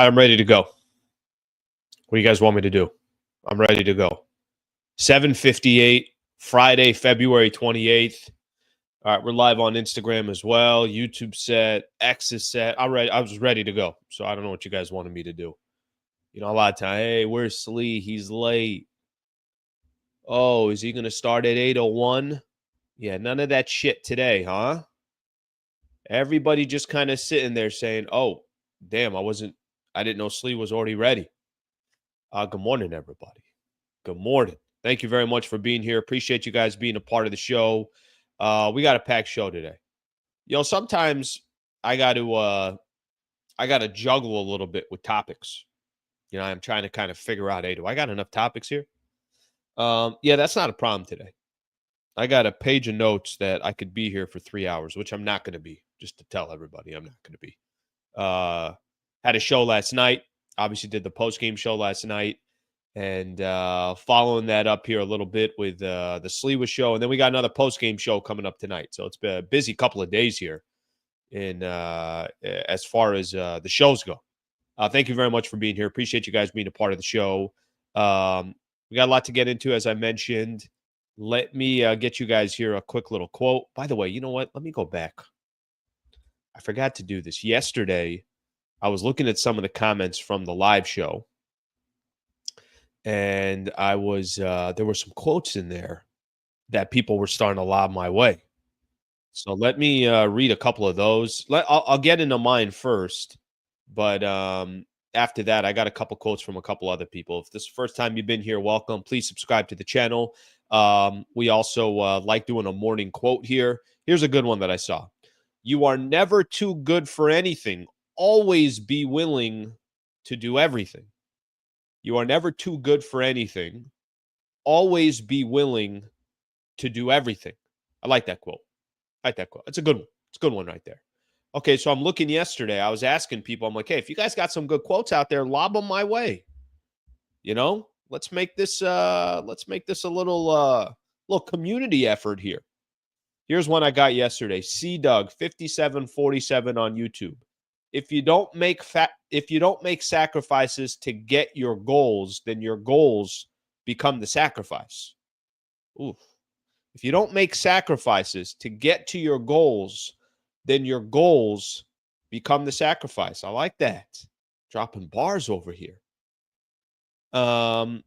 I'm ready to go. What do you guys want me to do? I'm ready to go. 7:58, Friday, February 28th. All right, we're live on Instagram as well. YouTube set, X is set. I was ready to go. So I don't know what you guys wanted me to do. You know, a lot of time, hey, where's Slee? He's late. Oh, is he going to start at 8:01? Yeah, none of that shit today, huh? Everybody just kind of sitting there saying, oh, damn, I didn't know Slee was already ready. Good morning, everybody. Good morning. Thank you very much for being here. Appreciate you guys being a part of the show. We got a packed show today. Sometimes I got to juggle a little bit with topics. I'm trying to kind of figure out, hey, do I got enough topics here? Yeah, that's not a problem today. I got a page of notes that I could be here for 3 hours, which I'm not going to be, just to tell everybody I'm not going to be. Had a show last night. Obviously did the post-game show last night. And following that up here a little bit with the Sliwa show. And then we got another post-game show coming up tonight. So it's been a busy couple of days here as far as the shows go. Thank you very much for being here. Appreciate you guys being a part of the show. We got a lot to get into, as I mentioned. Let me get you guys here a quick little quote. By the way, you know what? Let me go back. I forgot to do this. Yesterday, I was looking at some of the comments from the live show. And I was there were some quotes in there that people were starting to lob my way. So let me read a couple of those. I'll get into mine first, but after that, I got a couple quotes from a couple other people. If this is the first time you've been here, welcome. Please subscribe to the channel. We also like doing a morning quote here. Here's a good one that I saw. You are never too good for anything. Always be willing to do everything. You are never too good for anything. Always be willing to do everything. I like that quote. It's a good one. It's a good one right there. Okay, so I'm looking yesterday. I was asking people, I'm like, hey, if you guys got some good quotes out there, lob them my way. Let's make this a little community effort here. Here's one I got yesterday. C Doug 5747 on YouTube. If you don't make sacrifices to get your goals, then your goals become the sacrifice. Oof. If you don't make sacrifices to get to your goals, then your goals become the sacrifice. I like that. Dropping bars over here. I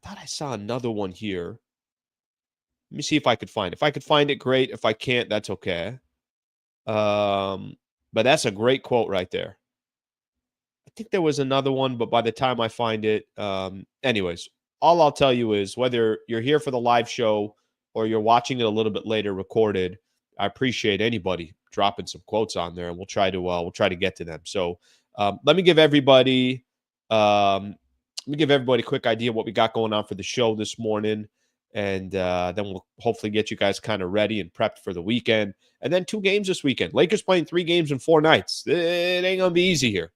thought I saw another one here. Let me see if I could find it. If I could find it, great. If I can't, that's okay. But that's a great quote right there. I think there was another one, but by the time I find it, anyways, all I'll tell you is whether you're here for the live show or you're watching it a little bit later recorded, I appreciate anybody dropping some quotes on there, and we'll try to get to them. So let me give everybody a quick idea of what we got going on for the show this morning. And then we'll hopefully get you guys kind of ready and prepped for the weekend. And then 2 games this weekend. Lakers playing 3 games in 4 nights. It ain't going to be easy here.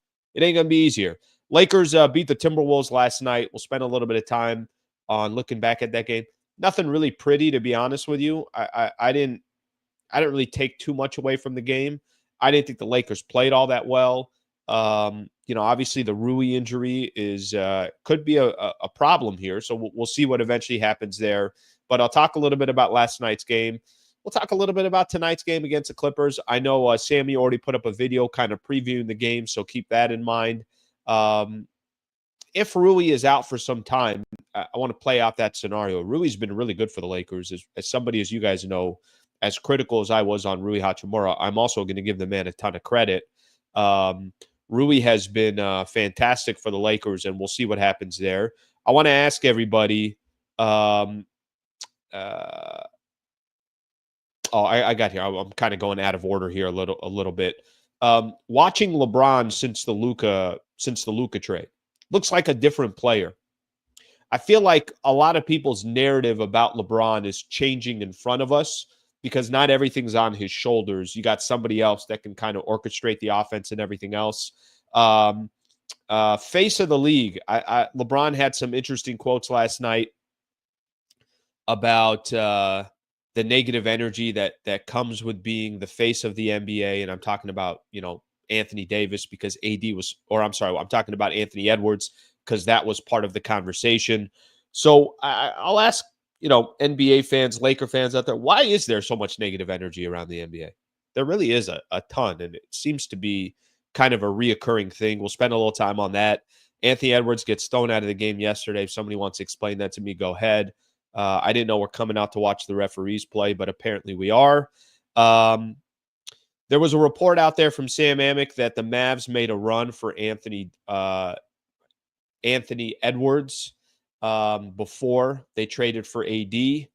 Lakers beat the Timberwolves last night. We'll spend a little bit of time on looking back at that game. Nothing really pretty, to be honest with you. I didn't really take too much away from the game. I didn't think the Lakers played all that well. Obviously the Rui injury could be a problem here. So we'll see what eventually happens there. But I'll talk a little bit about last night's game. We'll talk a little bit about tonight's game against the Clippers. I know Sammy already put up a video kind of previewing the game, so keep that in mind. If Rui is out for some time, I want to play out that scenario. Rui's been really good for the Lakers. As somebody, as you guys know, as critical as I was on Rui Hachimura, I'm also going to give the man a ton of credit. Rui has been fantastic for the Lakers, and we'll see what happens there. I want to ask everybody. I got here. I'm kind of going out of order here a little bit. Watching LeBron since the Luka trade looks like a different player. I feel like a lot of people's narrative about LeBron is changing in front of us because not everything's on his shoulders. You got somebody else that can kind of orchestrate the offense and everything else. Face of the league. LeBron had some interesting quotes last night about the negative energy that comes with being the face of the NBA. And I'm talking about, Anthony Davis because AD was, or I'm sorry, I'm talking about Anthony Edwards because that was part of the conversation. So I'll ask, NBA fans, Laker fans out there, why is there so much negative energy around the NBA? There really is a ton, and it seems to be kind of a reoccurring thing. We'll spend a little time on that. Anthony Edwards gets thrown out of the game yesterday. If somebody wants to explain that to me, go ahead. I didn't know we're coming out to watch the referees play, but apparently we are. There was a report out there from Sam Amick that the Mavs made a run for Anthony Edwards before they traded for AD.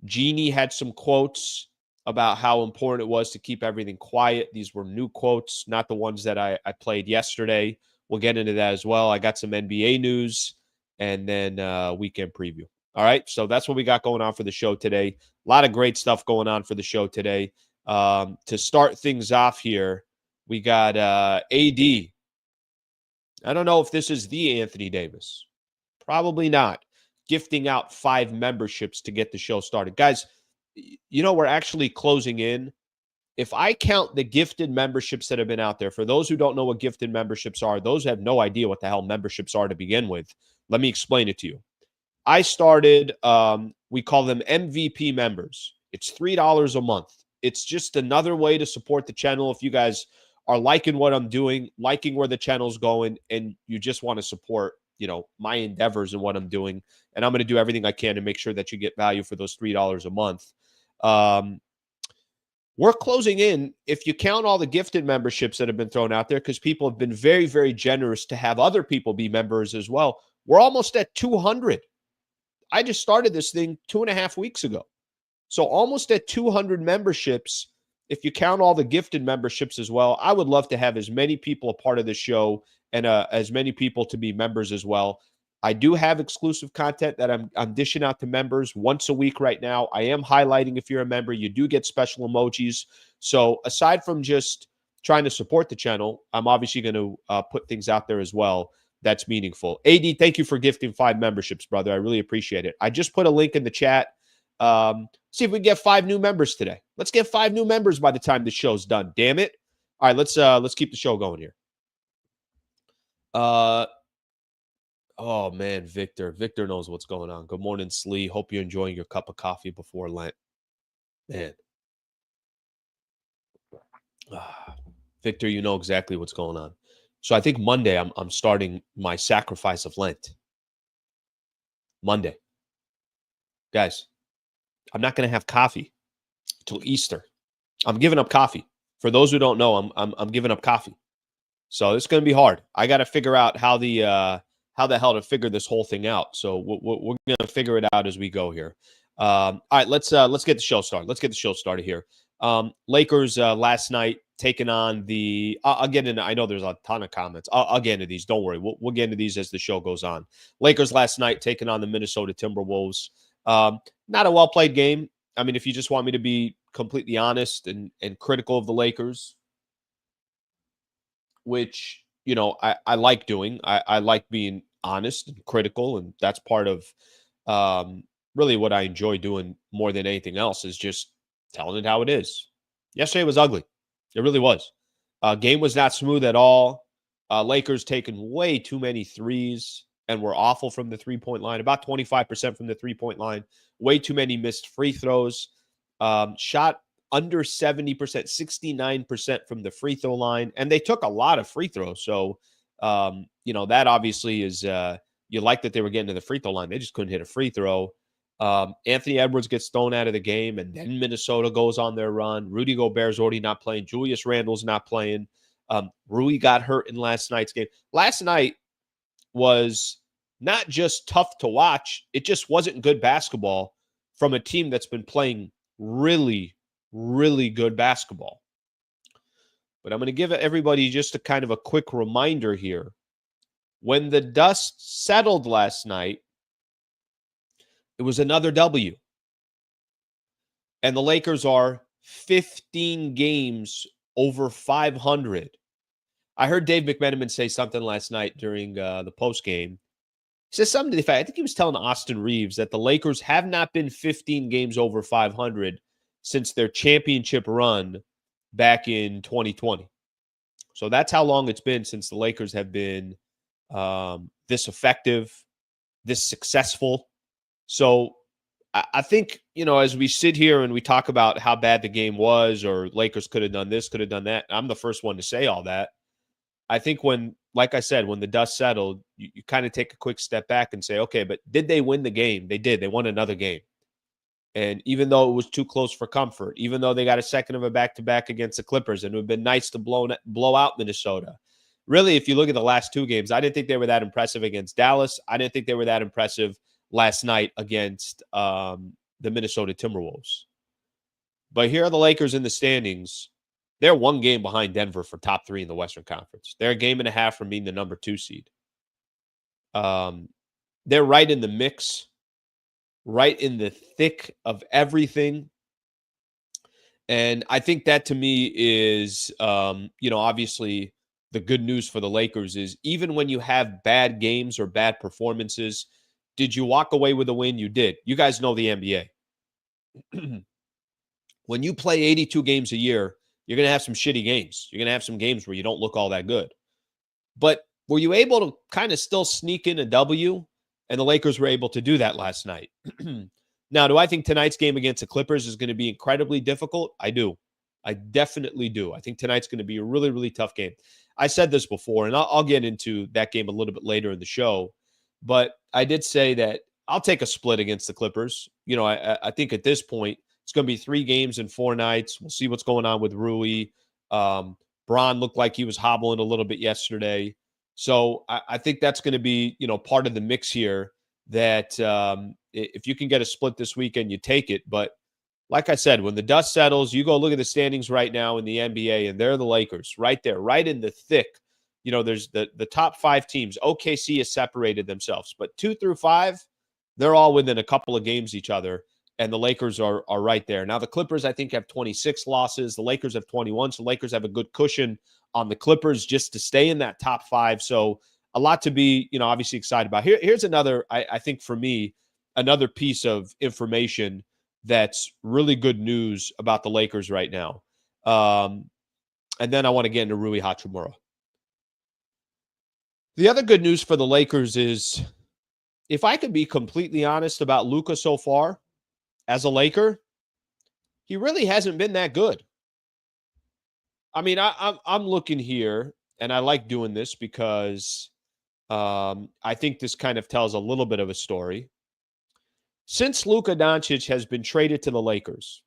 Jeannie had some quotes about how important it was to keep everything quiet. These were new quotes, not the ones that I played yesterday. We'll get into that as well. I got some NBA news and then weekend preview. All right, so that's what we got going on for the show today. A lot of great stuff going on for the show today. To start things off here, we got AD. I don't know if this is the Anthony Davis. Probably not. Gifting out 5 memberships to get the show started. Guys, we're actually closing in. If I count the gifted memberships that have been out there, for those who don't know what gifted memberships are, those have no idea what the hell memberships are to begin with. Let me explain it to you. I started, we call them MVP members. It's $3 a month. It's just another way to support the channel. If you guys are liking what I'm doing, liking where the channel's going, and you just want to support, my endeavors and what I'm doing, and I'm going to do everything I can to make sure that you get value for those $3 a month. We're closing in, if you count all the gifted memberships that have been thrown out there, because people have been very, very generous to have other people be members as well. We're almost at 200. I just started this thing 2.5 weeks ago. So almost at 200 memberships. If you count all the gifted memberships as well, I would love to have as many people a part of the show and as many people to be members as well. I do have exclusive content that I'm dishing out to members once a week right now. I am highlighting if you're a member. You do get special emojis. So aside from just trying to support the channel, I'm obviously going to put things out there as well that's meaningful. AD, thank you for gifting 5 memberships, brother. I really appreciate it. I just put a link in the chat. See if we can get 5 new members today. Let's get 5 new members by the time the show's done. Damn it. All right, let's keep the show going here. Oh man, Victor. Victor knows what's going on. Good morning, Slee. Hope you're enjoying your cup of coffee before Lent. Man. Victor, you know exactly what's going on. So I think Monday I'm starting my sacrifice of Lent. Monday. Guys, I'm not going to have coffee till Easter. I'm giving up coffee. For those who don't know, I'm giving up coffee. So it's going to be hard. I got to figure out how the hell to figure this whole thing out. So we're going to figure it out as we go here. All right, let's get the show started. Let's get the show started here. Lakers last night taking on the. I'll get into. I know there's a ton of comments. I'll get into these. Don't worry. We'll get into these as the show goes on. Lakers last night taking on the Minnesota Timberwolves. Not a well played game. I mean, if you just want me to be completely honest and critical of the Lakers, which I like doing. I like being honest and critical, and that's part of really what I enjoy doing more than anything else is just telling it how it is. Yesterday was ugly. It really was. Game was not smooth at all. Lakers taking way too many threes and were awful from the three-point line, about 25% from the three-point line. Way too many missed free throws. Shot under 70%, 69% from the free throw line. And they took a lot of free throws. So, that obviously is, you like that they were getting to the free throw line. They just couldn't hit a free throw. Anthony Edwards gets thrown out of the game, and then Minnesota goes on their run. Rudy Gobert's already not playing. Julius Randle's not playing. Rui got hurt in last night's game. Last night was not just tough to watch. It just wasn't good basketball from a team that's been playing really, really good basketball. But I'm going to give everybody just a kind of a quick reminder here. When the dust settled last night, it was another W. And the Lakers are 15 games over 500. I heard Dave McMenamin say something last night during the postgame. He says something to the effect, I think he was telling Austin Reeves that the Lakers have not been 15 games over 500 since their championship run back in 2020. So that's how long it's been since the Lakers have been this effective, this successful. So I think, as we sit here and we talk about how bad the game was, or Lakers could have done this, could have done that, I'm the first one to say all that. I think like I said, when the dust settled, you kind of take a quick step back and say, okay, but did they win the game? They did. They won another game. And even though it was too close for comfort, even though they got a second of a back-to-back against the Clippers, and it would have been nice to blow out Minnesota. Really, if you look at the last two games, I didn't think they were that impressive against Dallas. I didn't think they were that impressive last night against the Minnesota Timberwolves. But here are the Lakers in the standings. They're one game behind Denver for top 3 in the Western Conference. They're a game and a half from being the number 2 seed. They're right in the mix, right in the thick of everything. And I think that, to me, is, obviously the good news for the Lakers is, even when you have bad games or bad performances, did you walk away with a win? You did. You guys know the NBA. When you play 82 games a year, you're going to have some shitty games. You're going to have some games where you don't look all that good. But were you able to kind of still sneak in a W? And the Lakers were able to do that last night. Now, do I think tonight's game against the Clippers is going to be incredibly difficult? I do. I definitely do. I think tonight's going to be a really, really tough game. I said this before, and I'll get into that game a little bit later in the show. But I did say that I'll take a split against the Clippers. I think at this point, it's going to be 3 games in 4 nights. We'll see what's going on with Rui. Bron looked like he was hobbling a little bit yesterday. So I think that's going to be, part of the mix here, that if you can get a split this weekend, you take it. But like I said, when the dust settles, you go look at the standings right now in the NBA, and they're the Lakers right there, right in the thick. There's the top 5 teams. OKC has separated themselves, but 2 through 5, they're all within a couple of games each other. And the Lakers are right there. Now, the Clippers, I think, have 26 losses. The Lakers have 21. So the Lakers have a good cushion on the Clippers just to stay in that top 5. So a lot to be, obviously excited about. Here's another, I think for me, another piece of information that's really good news about the Lakers right now. And then I want to get into Rui Hachimura. The other good news for the Lakers is, if I could be completely honest about Luka so far, as a Laker, he really hasn't been that good. I mean, I'm looking here, and I like doing this because I think this kind of tells a little bit of a story. Since Luka Doncic has been traded to the Lakers,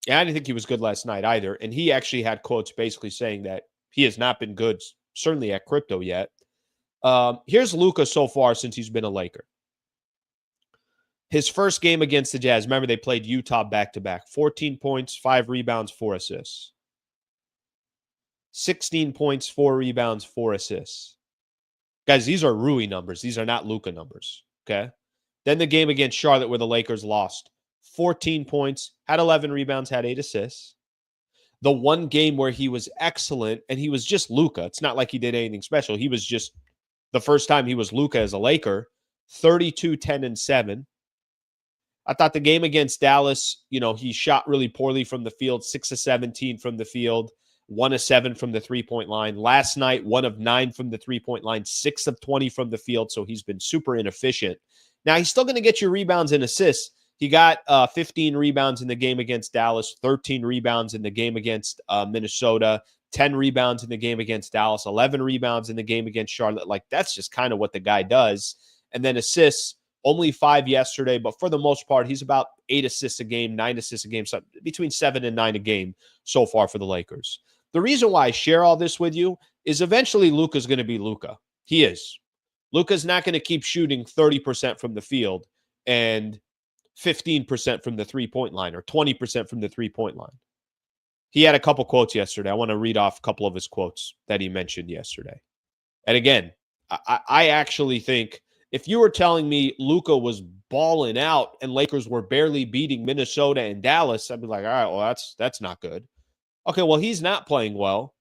and I didn't think he was good last night either, and he actually had quotes basically saying that he has not been good, certainly at crypto yet. Here's Luka so far since he's been a Laker. His first game against the Jazz, remember they played Utah back-to-back. 14 points, 5 rebounds, 4 assists. 16 points, 4 rebounds, 4 assists. Guys, these are Rui numbers. These are not Luka numbers, okay? Then the game against Charlotte where the Lakers lost. 14 points, had 11 rebounds, had 8 assists. The one game where he was excellent, and he was just Luka. It's not like he did anything special. He was just, the first time he was Luka as a Laker, 32, 10, and 7. I thought the game against Dallas, he shot really poorly from the field, 6 of 17 from the field, 1 of 7 from the three-point line. Last night, 1 of 9 from the three-point line, 6 of 20 from the field, so he's been super inefficient. Now, he's still going to get you rebounds and assists. He got 15 rebounds in the game against Dallas, 13 rebounds in the game against Minnesota, 10 rebounds in the game against Dallas, 11 rebounds in the game against Charlotte. Like, that's just kind of what the guy does. And then assists, only 5 yesterday, but for the most part, he's about 8 assists a game, 9 assists a game, so between 7 and 9 a game so far for the Lakers. The reason why I share all this with you is eventually Luka's going to be Luka. He is. Luka's not going to keep shooting 30% from the field and 15% from the three-point line or 20% from the three-point line. He had a couple quotes yesterday. I want to read off a couple of his quotes that he mentioned yesterday. And again, I actually think if you were telling me Luka was balling out and Lakers were barely beating Minnesota and Dallas, I'd be like, all right, well, that's not good. Okay, well, he's not playing well.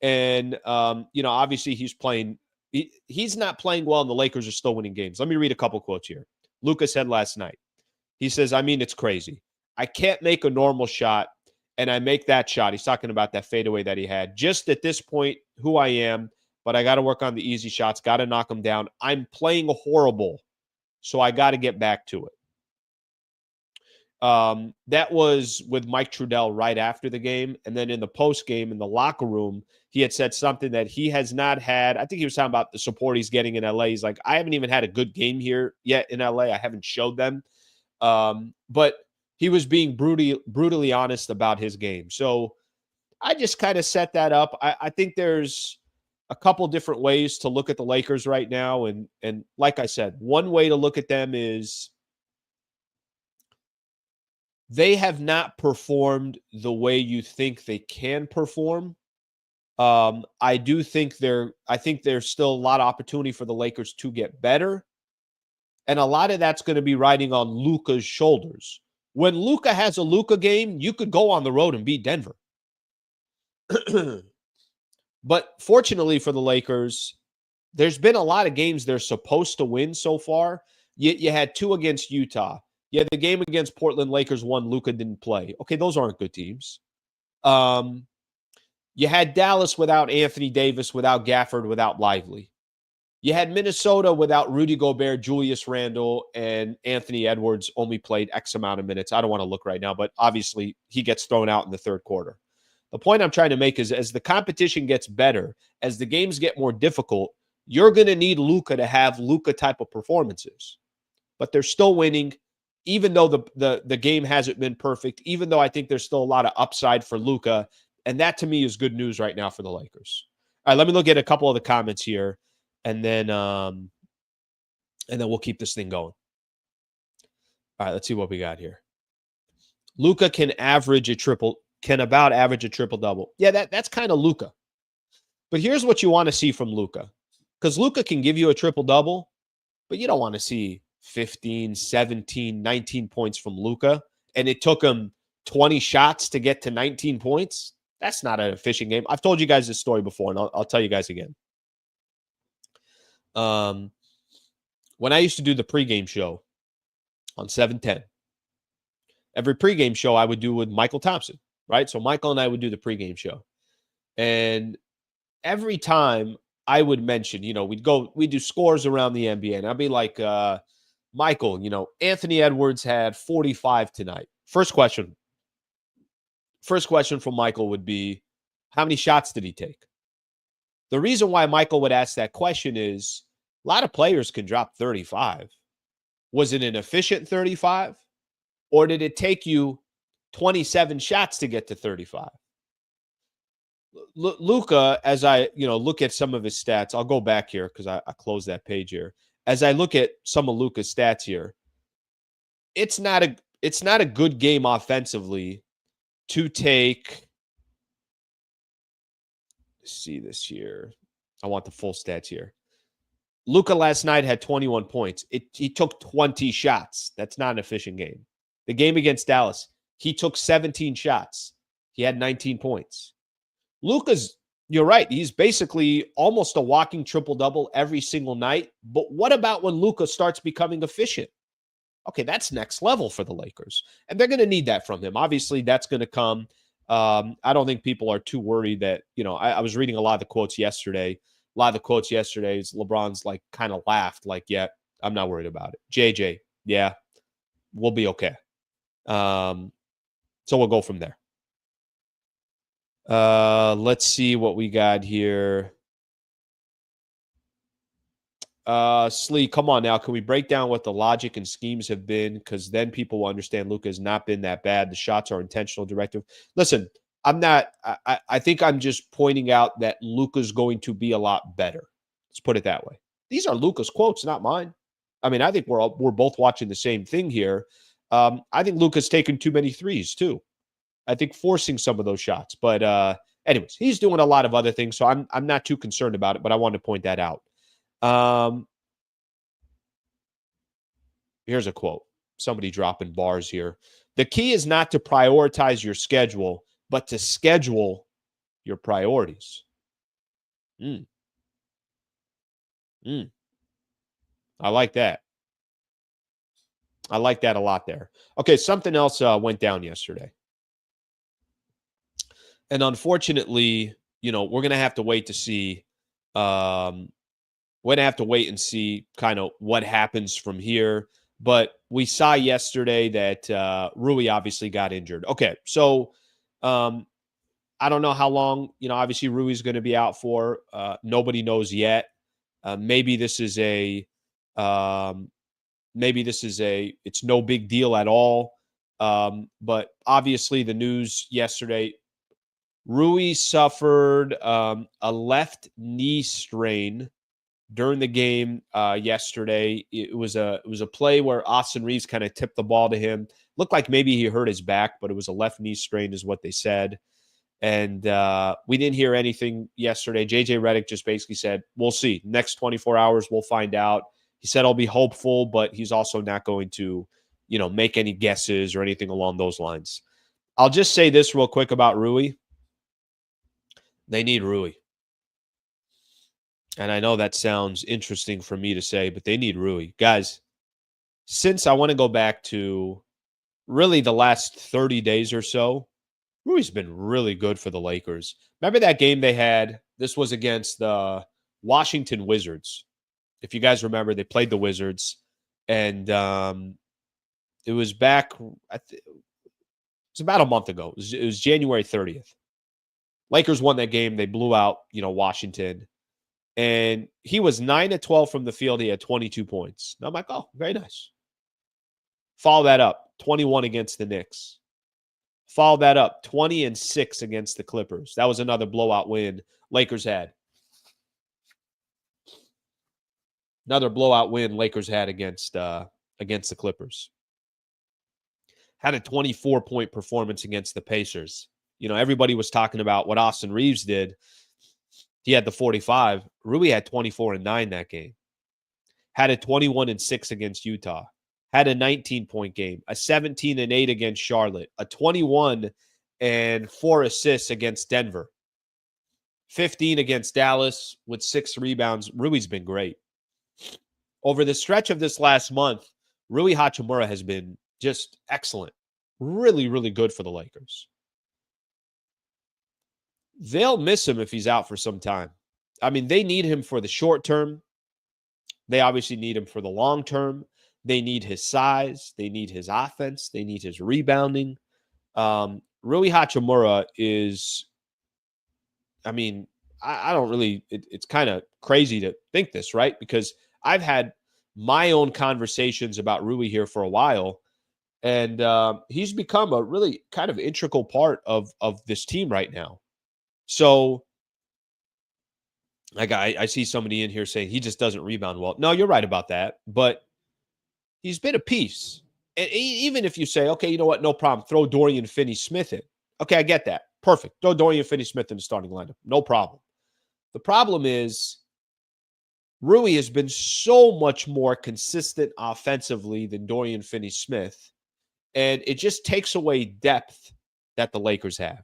And, obviously he's playing – he's not playing well and the Lakers are still winning games. Let me read a couple quotes here. Luka said last night, he says, I mean, it's crazy. I can't make a normal shot. and I make that shot. He's talking about that fadeaway that he had. Just at this point, who I am, but I got to work on the easy shots, got to knock them down. I'm playing horrible, so I got to get back to it. That was with Mike Trudell right after the game. And then in the post game, in the locker room, he had said something that he has not had. I think he was talking about the support he's getting in LA. He's like, I haven't even had a good game here yet in LA. I haven't showed them. But he was being brutally honest about his game. So I just kind of set that up. I think there's a couple different ways to look at the Lakers right now. And like I said, one way to look at them is they have not performed the way you think they can perform. I think there's still a lot of opportunity for the Lakers to get better. And a lot of that's going to be riding on Luka's shoulders. When Luka has a Luka game, you could go on the road and beat Denver. But fortunately for the Lakers, there's been a lot of games they're supposed to win so far. You had 2 against Utah. Yeah, the game against Portland, Lakers won. Luka didn't play. Okay, those aren't good teams. You had Dallas without Anthony Davis, without Gafford, without Lively. You had Minnesota without Rudy Gobert, Julius Randle, and Anthony Edwards only played X amount of minutes. I don't want to look right now, but obviously he gets thrown out in the third quarter. The point I'm trying to make is as the competition gets better, as the games get more difficult, you're going to need Luka to have Luka type of performances. But they're still winning, even though the game hasn't been perfect, even though I think there's still a lot of upside for Luka. And that to me is good news right now for the Lakers. All right, let me look at a couple of the comments here, and then we'll keep this thing going. All right, let's see what we got here. Luka can about average a triple-double. Yeah, that's kind of Luka. But here's what you want to see from Luka. Because Luka can give you a triple-double, but you don't want to see 15, 17, 19 points from Luka. And it took him 20 shots to get to 19 points. That's not an efficient game. I've told you guys this story before, and I'll tell you guys again. When I used to do the pregame show on 710, every pregame show I would do with Michael Thompson, right? So Michael and I would do the pregame show. And every time I would mention, we'd do scores around the NBA, and I'd be like, Michael, Anthony Edwards had 45 tonight. First question from Michael would be, how many shots did he take? The reason why Michael would ask that question is a lot of players can drop 35. Was it an efficient 35? Or did it take you 27 shots to get to 35? Luka, as I look at some of his stats, I'll go back here because I closed that page here. As I look at some of Luka's stats here, it's not a good game offensively to take. Let's see this here. I want the full stats here. Luka last night had 21 points. He took 20 shots. That's not an efficient game. The game against Dallas, he took 17 shots. He had 19 points. Luka's, you're right, he's basically almost a walking triple-double every single night. But what about when Luka starts becoming efficient? Okay, that's next level for the Lakers. And they're going to need that from him. Obviously, that's going to come. I don't think people are too worried that, I was reading a lot of the quotes yesterday. A lot of the quotes yesterday is LeBron's like kind of laughed like, yeah, I'm not worried about it. JJ, yeah, we'll be okay. So we'll go from there. Let's see what we got here. Slee, come on now. Can we break down what the logic and schemes have been? Because then people will understand Luka has not been that bad. The shots are intentional, directive. Listen, I'm not. I think I'm just pointing out that Luka's going to be a lot better. Let's put it that way. These are Luka's quotes, not mine. I mean, I think we're both watching the same thing here. I think Luka's taken too many threes too. I think forcing some of those shots. But anyways, he's doing a lot of other things, so I'm not too concerned about it. But I wanted to point that out. Here's a quote. Somebody dropping bars here. The key is not to prioritize your schedule, but to schedule your priorities. I like that. I like that a lot there. Okay, something else went down yesterday. And unfortunately, we're going to have to wait to see. We're going to have to wait and see kind of what happens from here. But we saw yesterday that Rui obviously got injured. Okay, so I don't know how long, obviously Rui's going to be out for. Nobody knows yet. Maybe this is it's no big deal at all. But obviously the news yesterday, Rui suffered a left knee strain during the game yesterday. It was a play where Austin Reeves kind of tipped the ball to him. Looked like maybe he hurt his back, but it was a left knee strain is what they said. And we didn't hear anything yesterday. JJ Redick just basically said, we'll see. Next 24 hours, we'll find out. He said I'll be hopeful, but he's also not going to, make any guesses or anything along those lines. I'll just say this real quick about Rui. They need Rui. And I know that sounds interesting for me to say, but they need Rui. Guys, since I want to go back to really the last 30 days or so, Rui's been really good for the Lakers. Remember that game they had? This was against the Washington Wizards. If you guys remember, they played the Wizards. And it was back, it was about a month ago. It was January 30th. Lakers won that game. They blew out, Washington. And he was 9-12 from the field. He had 22 points. And I'm like, oh, very nice. Follow that up, 21 against the Knicks. Follow that up, 20-6 against the Clippers. That was another blowout win Lakers had. Another blowout win Lakers had against the Clippers. Had a 24-point performance against the Pacers. Everybody was talking about what Austin Reeves did. He had the 45. Rui had 24-9 that game. Had a 21-6 against Utah. Had a 19-point game. A 17-8 against Charlotte. A 21 and 4 assists against Denver. 15 against Dallas with 6 rebounds. Rui's been great. Over the stretch of this last month, Rui Hachimura has been just excellent. Really, really good for the Lakers. They'll miss him if he's out for some time. I mean, they need him for the short term. They obviously need him for the long term. They need his size. They need his offense. They need his rebounding. Rui Hachimura is, I mean, I don't really, it's kind of crazy to think this, right? Because I've had my own conversations about Rui here for a while, and he's become a really kind of integral part of this team right now. So, like I see somebody in here saying he just doesn't rebound well. No, you're right about that, but he's been a piece. And even if you say, okay, you know what, no problem, throw Dorian Finney-Smith in. Okay, I get that. Perfect. Throw Dorian Finney-Smith in the starting lineup. No problem. The problem is Rui has been so much more consistent offensively than Dorian Finney-Smith, and it just takes away depth that the Lakers have.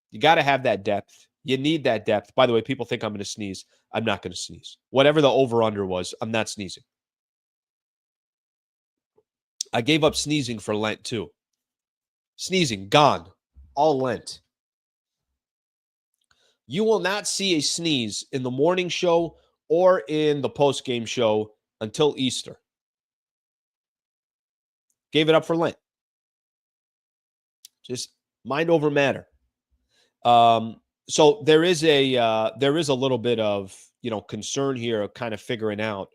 You got to have that depth. You need that depth. By the way, people think I'm going to sneeze. I'm not going to sneeze. Whatever the over-under was, I'm not sneezing. I gave up sneezing for Lent too. Sneezing, gone. All Lent. You will not see a sneeze in the morning show or in the post-game show until Easter. Gave it up for Lent. Just mind over matter. So there is a little bit of concern here of kind of figuring out,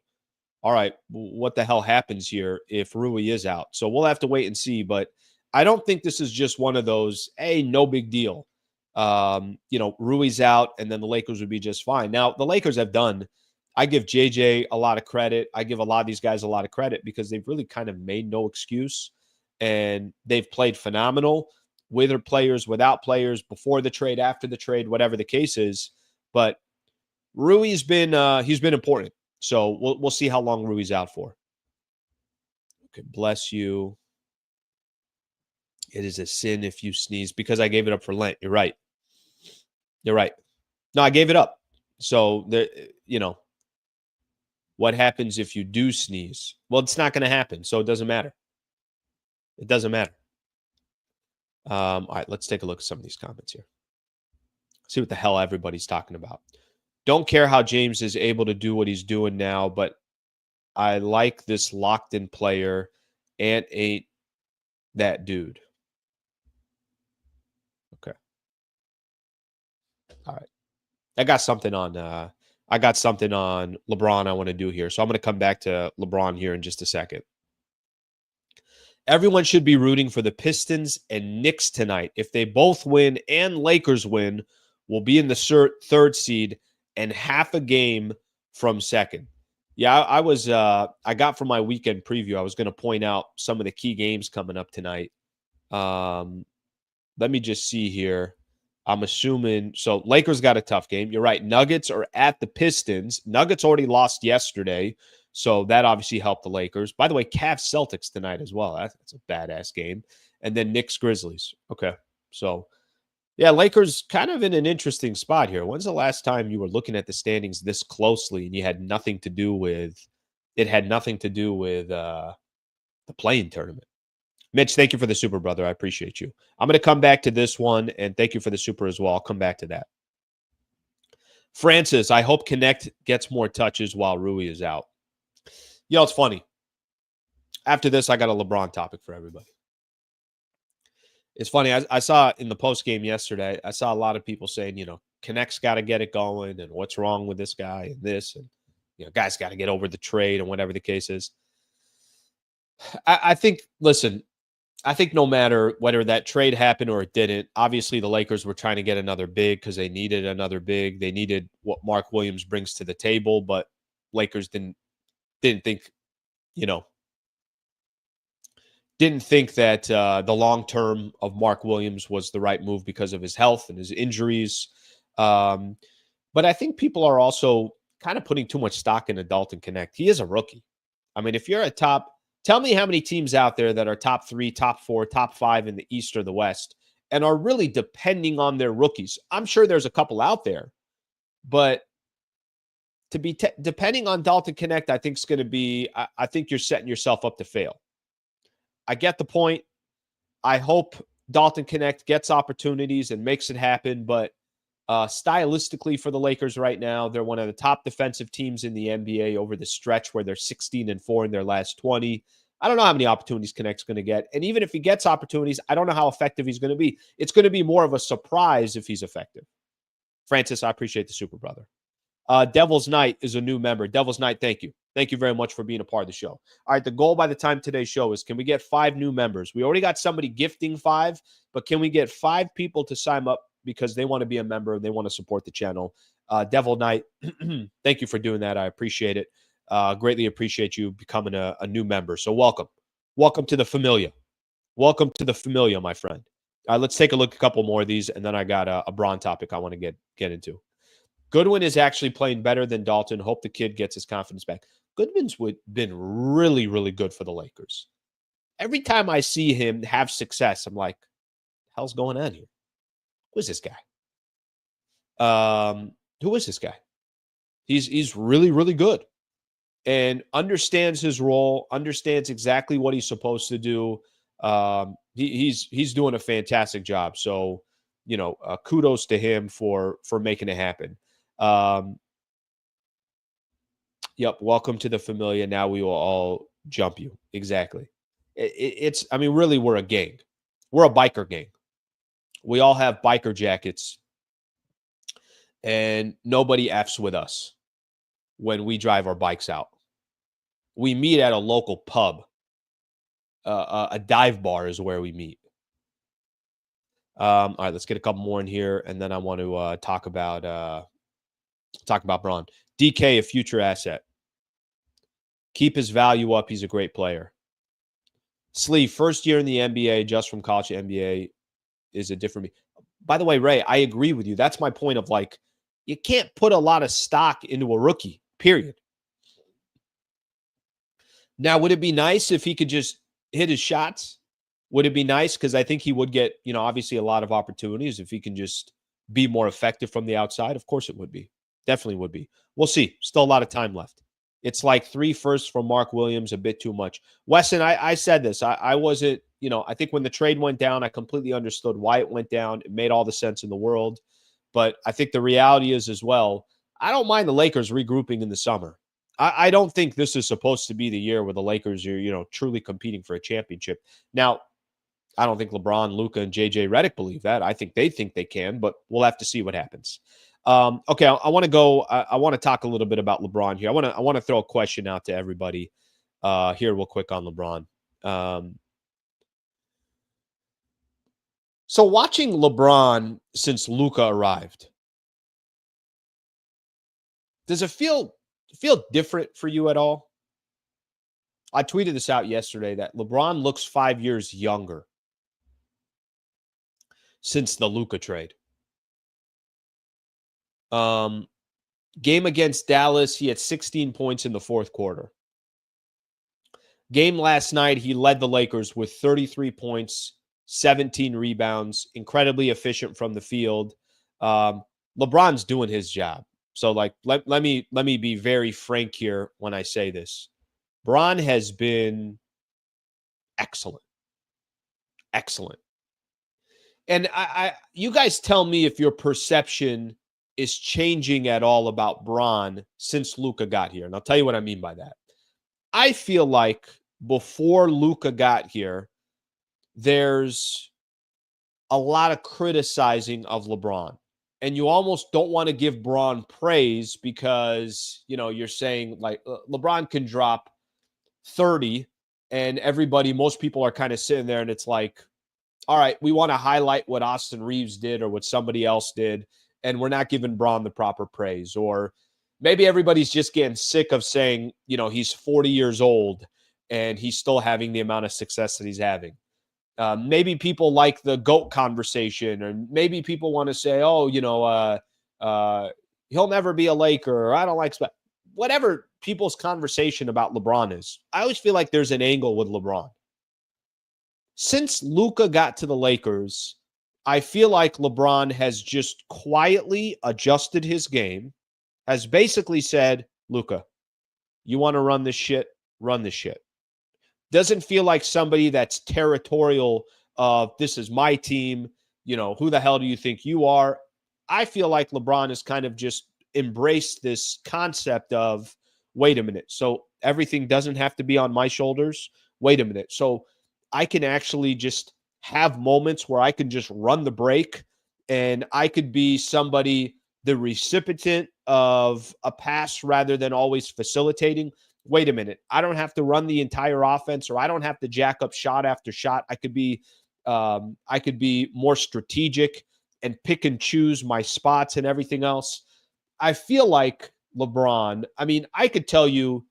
all right, what the hell happens here if Rui is out? So we'll have to wait and see. But I don't think this is just one of those, hey, no big deal. Rui's out, and then the Lakers would be just fine. Now, the Lakers have done, I give JJ a lot of credit. I give a lot of these guys a lot of credit because they've really kind of made no excuse, and they've played phenomenal with players, without players, before the trade, after the trade, whatever the case is. But Rui's been he's been important. So we'll see how long Rui's out for. Okay, bless you. It is a sin if you sneeze because I gave it up for Lent. You're right. You're right. No, I gave it up. So what happens if you do sneeze? Well, it's not going to happen, so it doesn't matter. It doesn't matter. All right, let's take a look at some of these comments here. See what the hell everybody's talking about. Don't care how James is able to do what he's doing now, but I like this locked-in player. Ant ain't that dude. Okay. All right. I got something on LeBron I want to do here. So I'm going to come back to LeBron here in just a second. Everyone should be rooting for the Pistons and Knicks tonight. If they both win and Lakers win, we'll be in the third seed and half a game from second. Yeah, I got from my weekend preview, I was going to point out some of the key games coming up tonight. Let me just see here. I'm assuming, so Lakers got a tough game. You're right. Nuggets are at the Pistons. Nuggets already lost yesterday, so that obviously helped the Lakers. By the way, Cavs Celtics tonight as well. That's a badass game. And then Knicks Grizzlies. Okay, so yeah, Lakers kind of in an interesting spot here. When's the last time you were looking at the standings this closely and you had nothing to do with it? Had nothing to do with the play-in tournament. Mitch, thank you for the super, brother. I appreciate you. I'm going to come back to this one, and thank you for the super as well. I'll come back to that. Francis, I hope Connect gets more touches while Rui is out. You know, it's funny. After this, I got a LeBron topic for everybody. It's funny. I saw in the post game yesterday, I saw a lot of people saying, you know, Connect's got to get it going, and what's wrong with this guy and this, and you know, guys got to get over the trade and whatever the case is. I think, listen, I think no matter whether that trade happened or it didn't, obviously the Lakers were trying to get another big because they needed another big. They needed what Mark Williams brings to the table, but Lakers didn't think, you know, didn't think that the long term of Mark Williams was the right move because of his health and his injuries. But I think people are also kind of putting too much stock in Dalton Connect. He is a rookie. I mean, if you're a top, tell me how many teams out there that are top 3, top 4, top 5 in the East or the West and are really depending on their rookies. I'm sure there's a couple out there, but to be depending on Dalton Connect, I think is going to be, I think you're setting yourself up to fail. I get the point. I hope Dalton Connect gets opportunities and makes it happen, but stylistically for the Lakers right now, they're one of the top defensive teams in the NBA over the stretch where they're 16-4 in their last 20. I don't know how many opportunities Connect's going to get. And even if he gets opportunities, I don't know how effective he's going to be. It's going to be more of a surprise if he's effective. Francis, I appreciate the super, brother. Devil's Night is a new member. Devil's Night, thank you. Thank you very much for being a part of the show. All right, the goal by the time today's show is, can we get 5 new members? We already got somebody gifting 5, but can we get 5 people to sign up because they want to be a member and they want to support the channel? Devil Knight, thank you for doing that. I appreciate it. Greatly appreciate you becoming a new member. So welcome. Welcome to the Familia. Welcome to the Familia, my friend. Let's take a look at a couple more of these, and then I got a Braun topic I want to get into. Goodwin is actually playing better than Dalton. Hope the kid gets his confidence back. Goodwin's been really, really good for the Lakers. Every time I see him have success, I'm like, hell's going on here? Who is this guy? Who is this guy? He's really, really good and understands his role, understands exactly what he's supposed to do. He's doing a fantastic job. So, you know, kudos to him for making it happen. Yep. Welcome to the Familia. Now we will all jump you. Exactly. It's, I mean, really, we're a gang. We're a biker gang. We all have biker jackets and nobody F's with us when we drive our bikes out. We meet at a local pub. A dive bar is where we meet. All right, let's get a couple more in here, and then I want to talk about Braun. DK, a future asset. Keep his value up. He's a great player. Slee, first year in the NBA, just from college to NBA, is a different. By the way, Ray, I agree with you. That's my point of, like, you can't put a lot of stock into a rookie, period. Now, would it be nice if he could just hit his shots? Would it be nice? Because I think he would get, you know, obviously a lot of opportunities if he can just be more effective from the outside. Of course it would be. Definitely would be. We'll see. Still a lot of time left. It's like 3 firsts from Mark Williams, a bit too much. Wesson, I said this. I wasn't, you know, I think when the trade went down, I completely understood why it went down. It made all the sense in the world. But I think the reality is as well, I don't mind the Lakers regrouping in the summer. I don't think this is supposed to be the year where the Lakers are, truly competing for a championship. Now, I don't think LeBron, Luka, and JJ Redick believe that. I think they can, but we'll have to see what happens. Okay, I want to go. I want to talk a little bit about LeBron here. I want to throw a question out to everybody here real quick on LeBron. So watching LeBron since Luka arrived, does it feel different for you at all? I tweeted this out yesterday that LeBron looks 5 years younger since the Luka trade. Game against Dallas, he had 16 points in the fourth quarter. Game last night, he led the Lakers with 33 points, 17 rebounds, incredibly efficient from the field. LeBron's doing his job. So, let me be very frank here when I say this. Bron has been excellent. Excellent. And you guys tell me if your perception is changing at all about Bron since Luka got here. And I'll tell you what I mean by that. I feel like before Luka got here, there's a lot of criticizing of LeBron. And you almost don't want to give Bron praise because, you're saying LeBron can drop 30 and most people are kind of sitting there and it's like, all right, we want to highlight what Austin Reeves did or what somebody else did, and we're not giving Bron the proper praise. Or maybe everybody's just getting sick of saying, he's 40 years old and he's still having the amount of success that he's having. Maybe people like the GOAT conversation, or maybe people want to say, he'll never be a Laker, or I don't like whatever people's conversation about LeBron is. I always feel like there's an angle with LeBron. Since Luka got to the Lakers, I feel like LeBron has just quietly adjusted his game, has basically said, Luka, you want to run this shit? Run this shit. Doesn't feel like somebody that's territorial of this is my team. Who the hell do you think you are? I feel like LeBron has kind of just embraced this concept of, wait a minute. So everything doesn't have to be on my shoulders. Wait a minute. So I can actually just have moments where I can just run the break, and I could be somebody, the recipient of a pass rather than always facilitating. Wait a minute. I don't have to run the entire offense, or I don't have to jack up shot after shot. I could be more strategic and pick and choose my spots and everything else. I feel like LeBron, I could tell you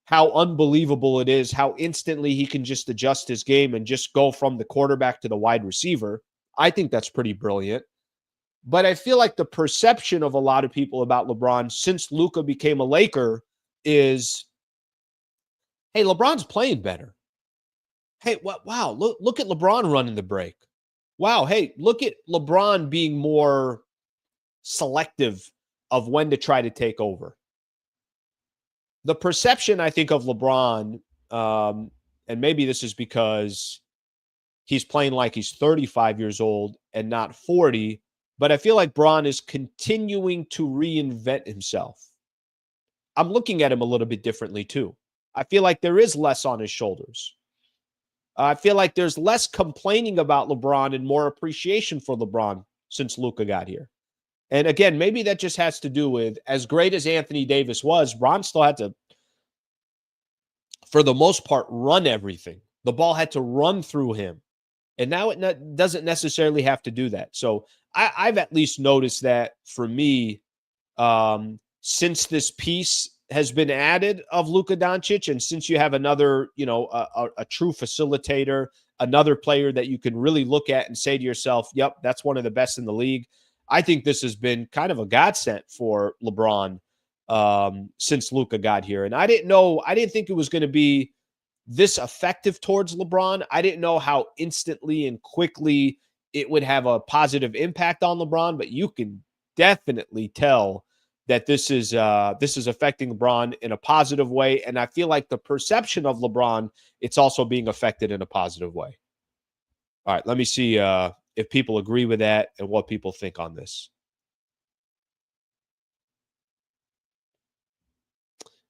how unbelievable it is, how instantly he can just adjust his game and just go from the quarterback to the wide receiver. I think that's pretty brilliant. But I feel like the perception of a lot of people about LeBron since Luka became a Laker is, hey, LeBron's playing better. Hey, wow, look at LeBron running the break. Wow, hey, look at LeBron being more selective of when to try to take over. The perception, I think, of LeBron, and maybe this is because he's playing like he's 35 years old and not 40, but I feel like Bron is continuing to reinvent himself. I'm looking at him a little bit differently too. I feel like there is less on his shoulders. I feel like there's less complaining about LeBron and more appreciation for LeBron since Luka got here. And again, maybe that just has to do with, as great as Anthony Davis was, Bron still had to, for the most part, run everything. The ball had to run through him. And now it doesn't necessarily have to do that. So I've at least noticed that for me, since this piece has been added of Luka Doncic, and since you have another, a true facilitator, another player that you can really look at and say to yourself, yep, that's one of the best in the league. I think this has been kind of a godsend for LeBron since Luka got here. And I didn't think it was going to be this effective towards LeBron. I didn't know how instantly and quickly it would have a positive impact on LeBron, but you can definitely tell that this is affecting LeBron in a positive way. And I feel like the perception of LeBron, it's also being affected in a positive way. All right, let me see if people agree with that and what people think on this.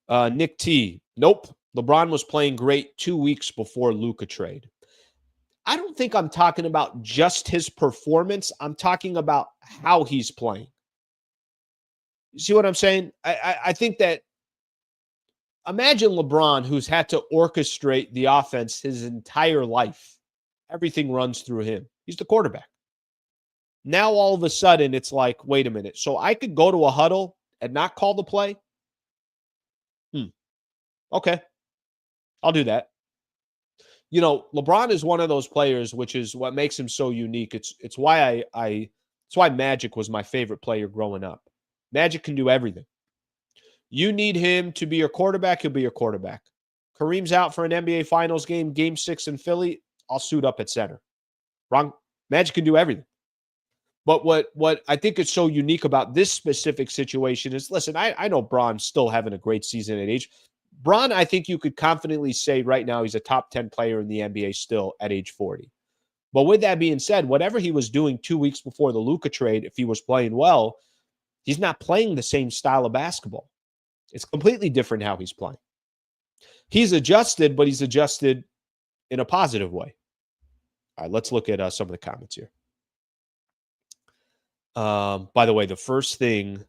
Nick T. Nope. LeBron was playing great 2 weeks before Luka trade. I don't think I'm talking about just his performance. I'm talking about how he's playing. You see what I'm saying? I think that imagine LeBron, who's had to orchestrate the offense his entire life. Everything runs through him. He's the quarterback. Now, all of a sudden, it's like, wait a minute. So I could go to a huddle and not call the play? Okay. I'll do that. You know, LeBron is one of those players, which is what makes him so unique. It's why it's why Magic was my favorite player growing up. Magic can do everything. You need him to be your quarterback, he'll be your quarterback. Kareem's out for an NBA Finals game, Game 6 in Philly, I'll suit up at center. Wrong. Magic can do everything. But what I think is so unique about this specific situation is, listen, I know Bron's still having a great season at age. Bron, I think you could confidently say right now he's a top 10 player in the NBA still at age 40. But with that being said, whatever he was doing 2 weeks before the Luka trade, if he was playing well, he's not playing the same style of basketball. It's completely different how he's playing. He's adjusted, but he's adjusted in a positive way. All right, let's look at some of the comments here. By the way, the first thing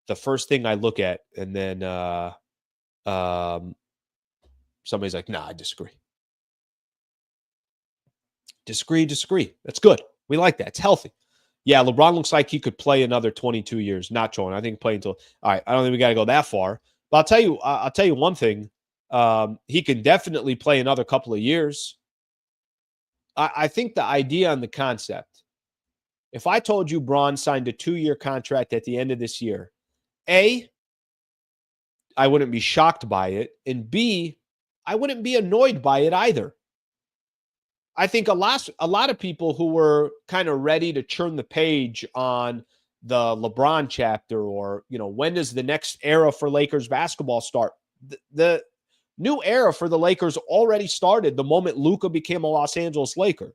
I look at, and then somebody's like, nah, I disagree. Disagree. That's good. We like that. It's healthy. Yeah, LeBron looks like he could play another 22 years. Not showing. I think play until. All right, I don't think we got to go that far. But I'll tell you one thing. He can definitely play another couple of years. I think the idea and the concept. If I told you Bron signed a 2-year contract at the end of this year, A, I wouldn't be shocked by it, and B, I wouldn't be annoyed by it either. I think a lot of people who were kind of ready to turn the page on the LeBron chapter, or, you know, when does the next era for Lakers basketball start? The new era for the Lakers already started the moment Luka became a Los Angeles Laker.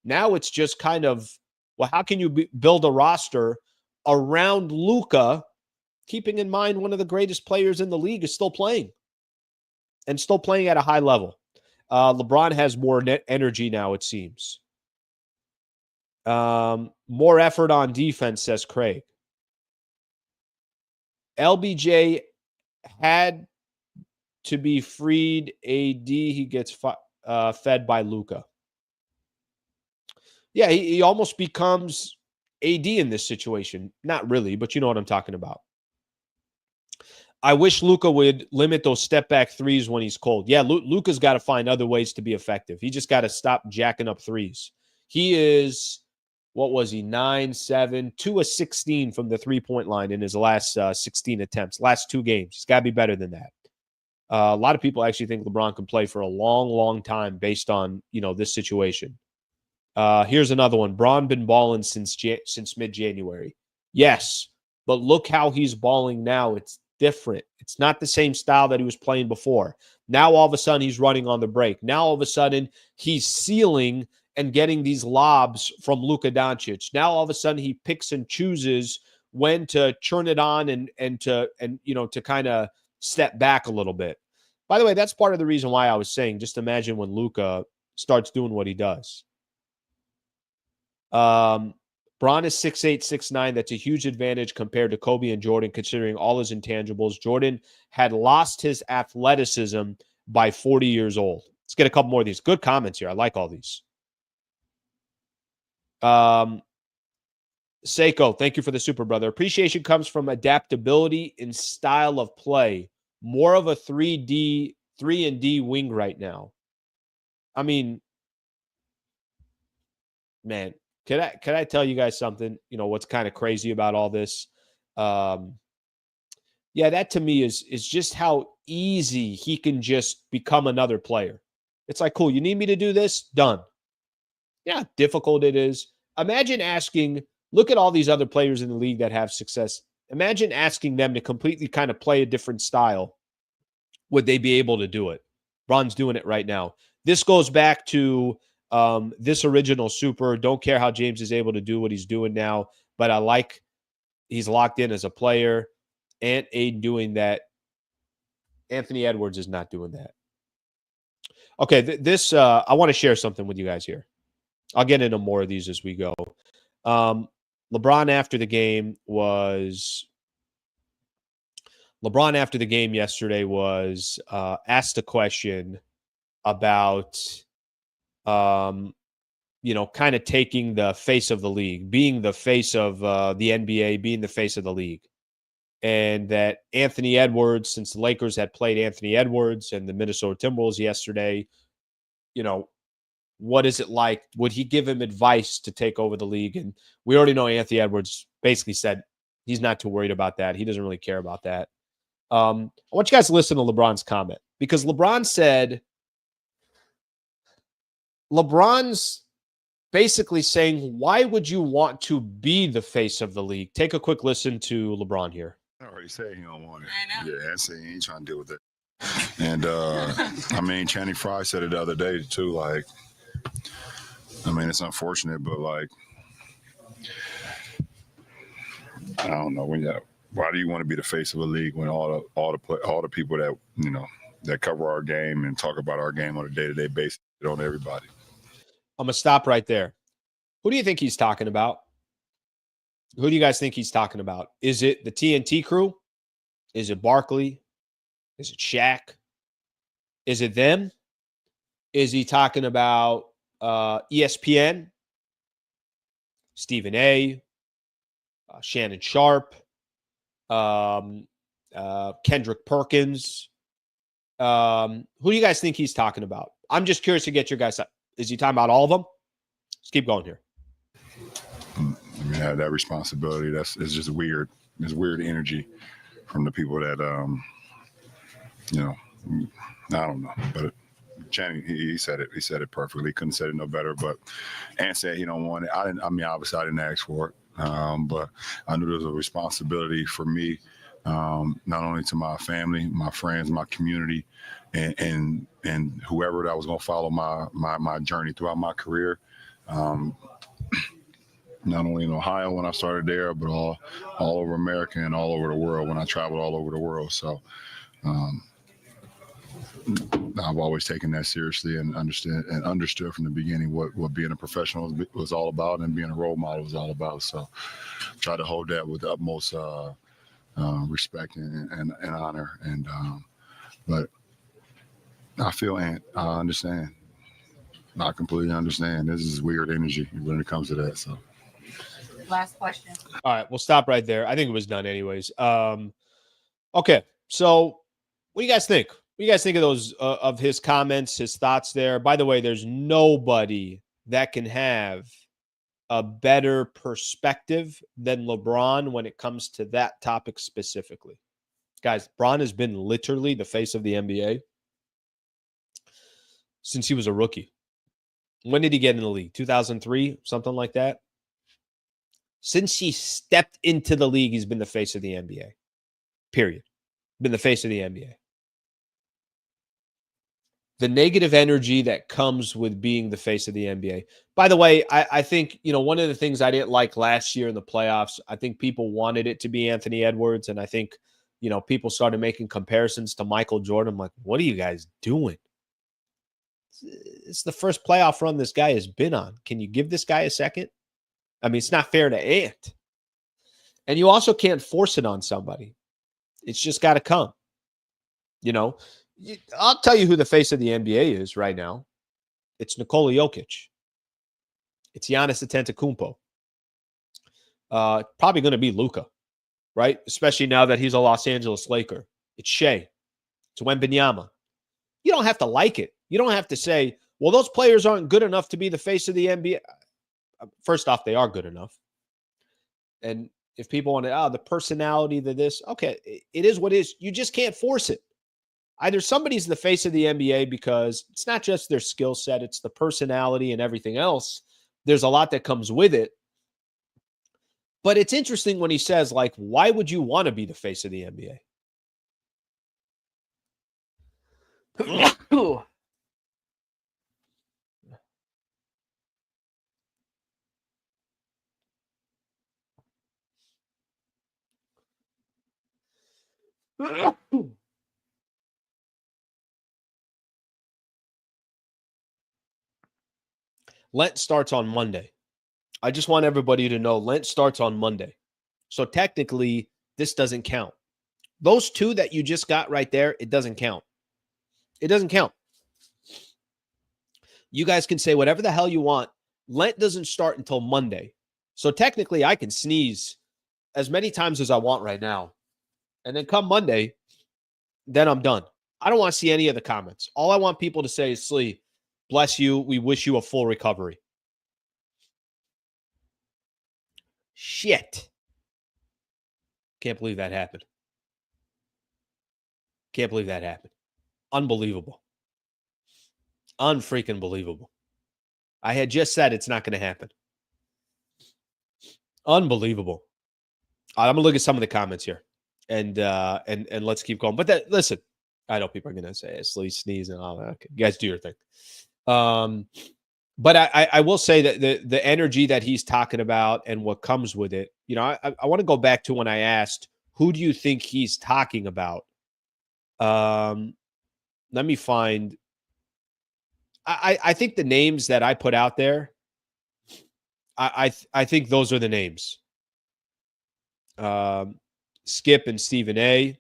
Now it's just kind of, well, how can you build a roster around Luka, keeping in mind one of the greatest players in the league is still playing and still playing at a high level. LeBron has more net energy now, it seems. More effort on defense, says Craig. LBJ had to be freed. AD, he gets fed by Luka. Yeah, he almost becomes AD in this situation. Not really, but you know what I'm talking about. I wish Luka would limit those step-back threes when he's cold. Yeah, Luka's got to find other ways to be effective. He just got to stop jacking up threes. He is, what was he, 9-7, 2 of 16 from the three-point line in his last 16 attempts, last 2 games. He's got to be better than that. A lot of people actually think LeBron can play for a long, long time based on, you know, this situation. Here's another one. Bron been balling since mid-January. Yes, but look how he's balling now. It's different. It's not the same style that he was playing before. Now all of a sudden he's running on the break. Now all of a sudden he's sealing and getting these lobs from Luka Doncic. Now all of a sudden he picks and chooses when to turn it on and to kind of step back a little bit. By the way, that's part of the reason why I was saying, just imagine when Luka starts doing what he does. Bron is 6'8", 6'9". That's a huge advantage compared to Kobe and Jordan, considering all his intangibles. Jordan had lost his athleticism by 40 years old. Let's get a couple more of these. Good comments here. I like all these. Seiko, thank you for the super, brother. Appreciation comes from adaptability in style of play. More of a 3 and D wing right now. I mean, man, Can I tell you guys something? You know, what's kind of crazy about all this? Yeah, that to me is just how easy he can just become another player. It's like, cool, you need me to do this? Done. Yeah, difficult it is. Imagine asking, look at all these other players in the league that have success. Imagine asking them to completely kind of play a different style. Would they be able to do it? Bron's doing it right now. This goes back to this original super. Don't care how James is able to do what he's doing now, but I like he's locked in as a player. And Aiden doing that Anthony Edwards is not doing that. Okay, this I want to share something with you guys here. I'll get into more of these as we go. LeBron after the game yesterday was asked a question about kind of taking the face of the league, being the face of the NBA, being the face of the league. And that Anthony Edwards, since the Lakers had played Anthony Edwards and the Minnesota Timberwolves yesterday, what is it like? Would he give him advice to take over the league? And we already know Anthony Edwards basically said he's not too worried about that. He doesn't really care about that. I want you guys to listen to LeBron's comment, because LeBron's basically saying, why would you want to be the face of the league? Take a quick listen to LeBron here. I already said he don't want it. Yeah, I say he ain't trying to deal with it. And, Channing Frye said it the other day, too. It's unfortunate, but, I don't know. Why do you want to be the face of a league when all the people that, that cover our game and talk about our game on a day-to-day basis on everybody? I'm going to stop right there. Who do you think he's talking about? Who do you guys think he's talking about? Is it the TNT crew? Is it Barkley? Is it Shaq? Is it them? Is he talking about ESPN? Stephen A., Shannon Sharp, Kendrick Perkins? Who do you guys think he's talking about? I'm just curious to get your guys' up. Is he talking about all of them? Let's keep going here. That responsibility, it's just weird. It's weird energy from the people that, I don't know. But Channing, he said it. He said it perfectly. Couldn't say it no better. But Ant said he don't want it. Obviously I didn't ask for it. But I knew there was a responsibility for me, not only to my family, my friends, my community, and whoever that was going to follow my journey throughout my career. Not only in Ohio when I started there, but all over America and all over the world when I traveled all over the world. So I've always taken that seriously and understood from the beginning what being a professional was all about and being a role model was all about. So try to hold that with the utmost respect and honor. But I feel I understand. I completely understand. This is weird energy when it comes to that. So. Last question. All right, we'll stop right there. I think it was done anyways. Okay, so what do you guys think? What do you guys think of those of his comments, his thoughts there? By the way, there's nobody that can have a better perspective than LeBron when it comes to that topic specifically. Guys, LeBron has been literally the face of the NBA since he was a rookie. When did he get in the league? 2003, something like that? Since he stepped into the league, he's been the face of the NBA. Period. Been the face of the NBA. The negative energy that comes with being the face of the NBA. By the way, I think, one of the things I didn't like last year in the playoffs, I think people wanted it to be Anthony Edwards. And I think, people started making comparisons to Michael Jordan. I'm like, what are you guys doing? It's the first playoff run this guy has been on. Can you give this guy a second? It's not fair to Ant. And you also can't force it on somebody. It's just got to come. I'll tell you who the face of the NBA is right now. It's Nikola Jokic. It's Giannis Antetokounmpo. Probably going to be Luka, right? Especially now that he's a Los Angeles Laker. It's Shea. It's Wembanyama. You don't have to like it. You don't have to say, well, those players aren't good enough to be the face of the NBA. First off, they are good enough. And if people want to, the personality, this, okay, it is what it is. You just can't force it. Either somebody's the face of the NBA because it's not just their skill set, it's the personality and everything else. There's a lot that comes with it. But it's interesting when he says, why would you want to be the face of the NBA? Lent starts on Monday. I just want everybody to know Lent starts on Monday. So technically, this doesn't count. Those two that you just got right there, it doesn't count. It doesn't count. You guys can say whatever the hell you want. Lent doesn't start until Monday. So technically, I can sneeze as many times as I want right now. And then come Monday, then I'm done. I don't want to see any of the comments. All I want people to say is, Slee, bless you. We wish you a full recovery. Shit. Can't believe that happened. Can't believe that happened. Unbelievable. Unfreaking believable. I had just said it's not going to happen. Unbelievable. I'm going to look at some of the comments here and let's keep going. But listen, I know people are going to say sneeze and all that. Okay, you guys do your thing. But I will say that the energy that he's talking about and what comes with it, you know, I want to go back to when I asked, who do you think he's talking about? Let me find. I think the names that I put out there, I think those are the names. Skip and Stephen A.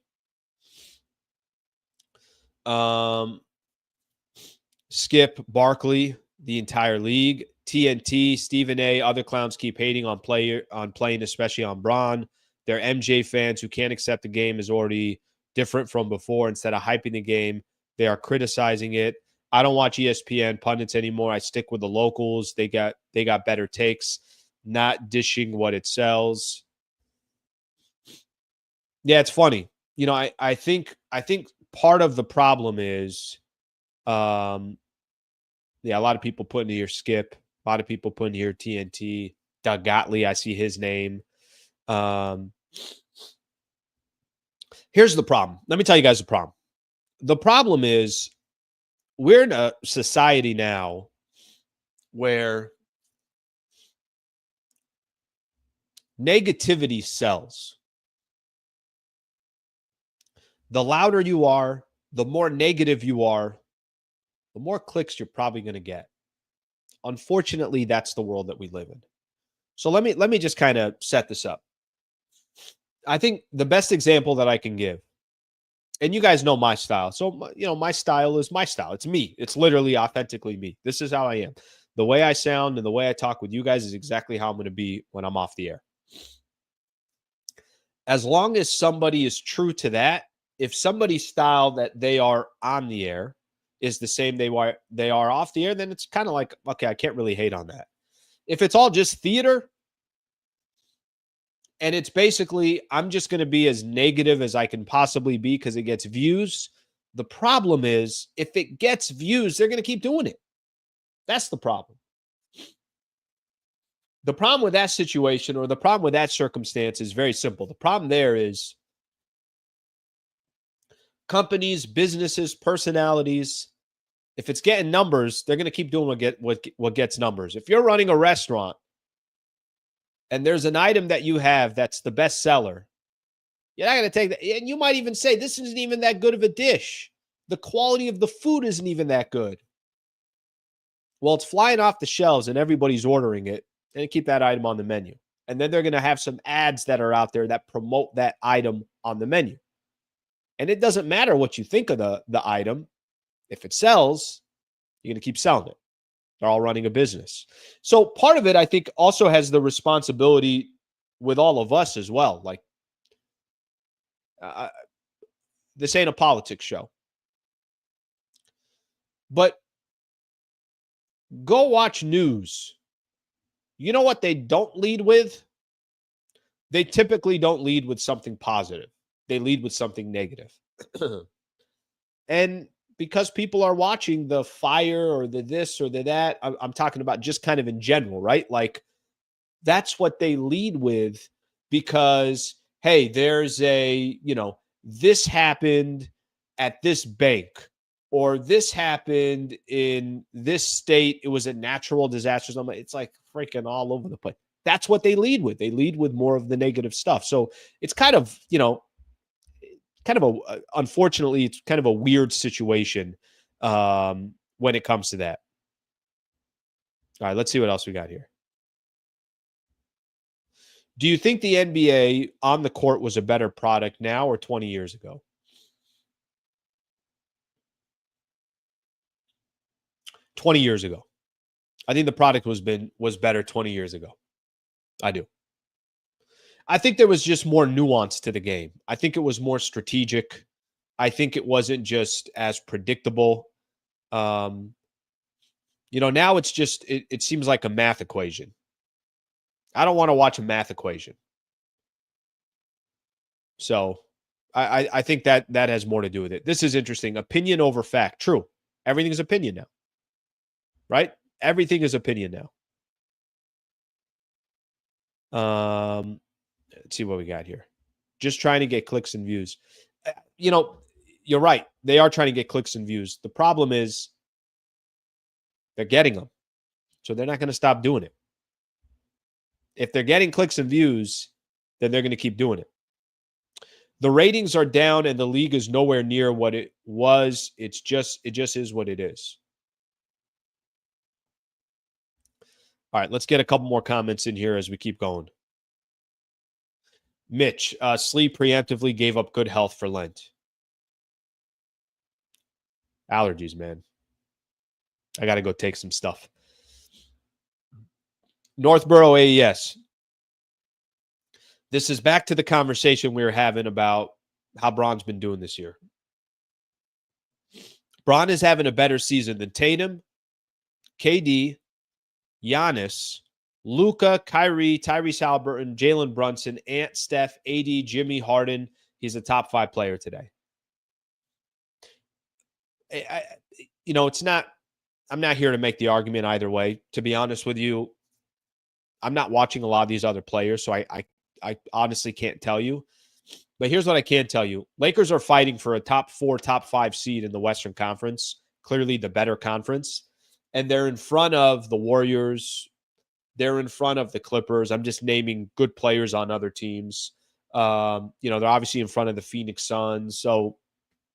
Skip, Barkley, the entire league. TNT, Stephen A. Other clowns keep hating on playing, especially on Bron. They're MJ fans who can't accept the game is already different from before. Instead of hyping the game, they are criticizing it. I don't watch ESPN pundits anymore. I stick with the locals. They got better takes, not dishing what it sells. Yeah, it's funny. You know, I think part of the problem is, yeah, a lot of people putting here Skip. A lot of people putting here TNT. Doug Gottlieb, I see his name. Here's the problem. Let me tell you guys the problem. The problem is we're in a society now where negativity sells. The louder you are, the more negative you are, the more clicks you're probably going to get. Unfortunately, that's the world that we live in. So let me just kind of set this up. I think the best example that I can give, and you guys know my style. So, you know, my style is my style. It's me. It's literally authentically me. This is how I am. The way I sound and the way I talk with you guys is exactly how I'm going to be when I'm off the air. As long as somebody is true to that, if somebody's style that they are on the air is the same they are off the air, then it's kind of like, okay, I can't really hate on that. If it's all just theater, and it's basically, I'm just going to be as negative as I can possibly be because it gets views. The problem is, if it gets views, they're going to keep doing it. That's the problem. The problem with that situation or the problem with that circumstance is very simple. The problem there is companies, businesses, personalities, if it's getting numbers, they're going to keep doing what gets numbers. If you're running a restaurant and there's an item that you have that's the best seller, you're not going to take that. And you might even say, this isn't even that good of a dish. The quality of the food isn't even that good. Well, it's flying off the shelves and everybody's ordering it, and keep that item on the menu. And then they're going to have some ads that are out there that promote that item on the menu. And it doesn't matter what you think of the item. If it sells, you're going to keep selling it. They're all running a business. So part of it, I think, also has the responsibility with all of us as well. Like, this ain't a politics show. But go watch news. You know what they don't lead with? They typically don't lead with something positive. They lead with something negative. And because people are watching the fire or the this or the that, I'm talking about just kind of in general, right? Like, that's what they lead with because, hey, there's this happened at this bank or this happened in this state. It was a natural disaster. It's like freaking all over the place. That's what they lead with. They lead with more of the negative stuff. So it's kind of, unfortunately, it's kind of a weird situation when it comes to that. All right, let's see what else we got here. Do you think the NBA on the court was a better product now or 20 years ago? 20 years ago. I think the product was better 20 years ago. I do. I think there was just more nuance to the game. I think it was more strategic. I think it wasn't just as predictable. Now it's just it seems like a math equation. I don't want to watch a math equation. So I think that has more to do with it. This is interesting. Opinion over fact. True. Everything is opinion now. Right? Everything is opinion now. Let's see what we got here. Just trying to get clicks and views. You're right. They are trying to get clicks and views. The problem is they're getting them. So they're not going to stop doing it. If they're getting clicks and views, then they're going to keep doing it. The ratings are down and the league is nowhere near what it was. It just is what it is. All right, let's get a couple more comments in here as we keep going. Mitch, Slee preemptively gave up good health for Lent. Allergies, man. I got to go take some stuff. Northborough AES. This is back to the conversation we were having about how Bron's been doing this year. Bron is having a better season than Tatum, KD, Giannis, Luka, Kyrie, Tyrese Haliburton, Jalen Brunson, Ant, Steph, AD, Jimmy, Harden. He's a top 5 player today. It's not. I'm not here to make the argument either way. To be honest with you, I'm not watching a lot of these other players, so I honestly can't tell you. But here's what I can tell you. Lakers are fighting for a top 4, top 5 seed in the Western Conference, clearly the better conference. And they're in front of the Warriors. They're in front of the Clippers. I'm just naming good players on other teams. They're obviously in front of the Phoenix Suns. So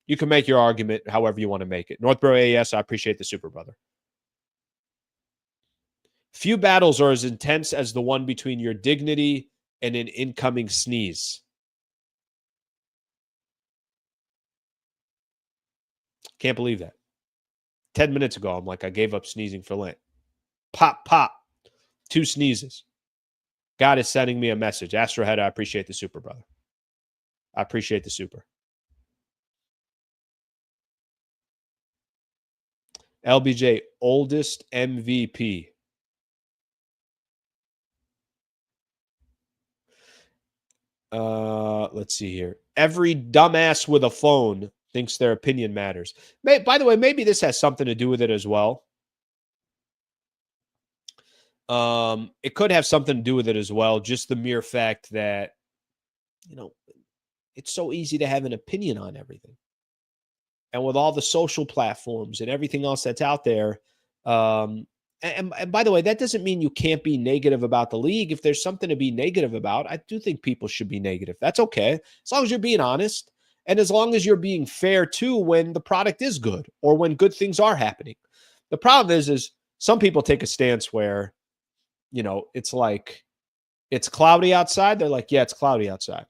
you can make your argument however you want to make it. Northborough AES, I appreciate the super, brother. Few battles are as intense as the one between your dignity and an incoming sneeze. Can't believe that. 10 minutes ago, I'm like, I gave up sneezing for Lent. Pop, pop. 2 sneezes. God is sending me a message. Astrohead, I appreciate the super, brother. I appreciate the super. LBJ, oldest MVP. Let's see here. Every dumbass with a phone thinks their opinion matters. By the way, maybe this has something to do with it as well. It could have something to do with it as well. Just the mere fact that, it's so easy to have an opinion on everything. And with all the social platforms and everything else that's out there, and by the way, that doesn't mean you can't be negative about the league. If there's something to be negative about, I do think people should be negative. That's okay. As long as you're being honest and as long as you're being fair too when the product is good or when good things are happening. The problem is some people take a stance where, it's like it's cloudy outside. They're like, yeah, it's cloudy outside.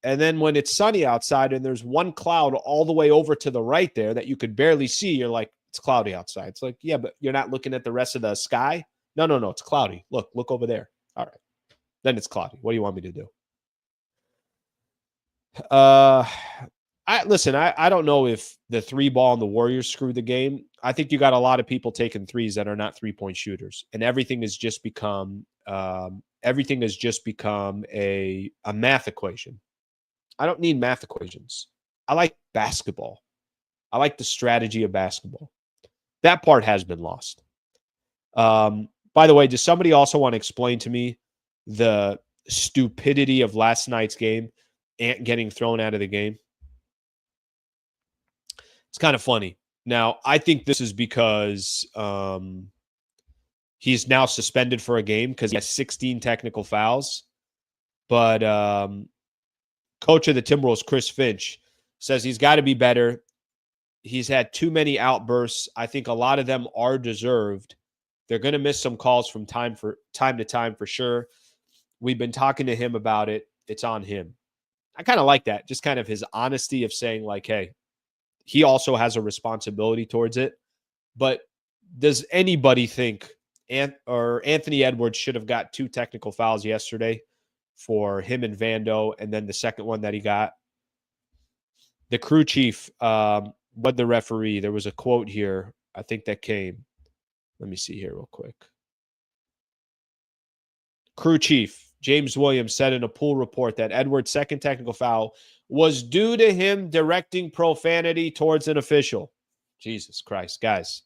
And then when it's sunny outside and there's one cloud all the way over to the right there that you could barely see, you're like, it's cloudy outside. It's like, yeah, but you're not looking at the rest of the sky. No, it's cloudy. Look over there. All right. Then it's cloudy. What do you want me to do? I don't know if the 3-ball and the Warriors screwed the game. I think you got a lot of people taking threes that are not 3-point shooters. And everything has just become a math equation. I don't need math equations. I like basketball. I like the strategy of basketball. That part has been lost. By the way, does somebody also want to explain to me the stupidity of last night's game, Ant getting thrown out of the game? It's kind of funny. Now, I think this is because he's now suspended for a game because he has 16 technical fouls. But coach of the Timberwolves, Chris Finch, says he's got to be better. He's had too many outbursts. I think a lot of them are deserved. They're going to miss some calls from time to time for sure. We've been talking to him about it. It's on him. I kind of like that. Just kind of his honesty of saying like, hey, he also has a responsibility towards it. But does anybody think Anthony Edwards should have got 2 technical fouls yesterday for him and Vando, and then the second one that he got? The crew chief, what the referee, there was a quote here, I think that came. Let me see here real quick. Crew chief James Williams said in a pool report that Edwards' second technical foul was due to him directing profanity towards an official. Jesus Christ, guys.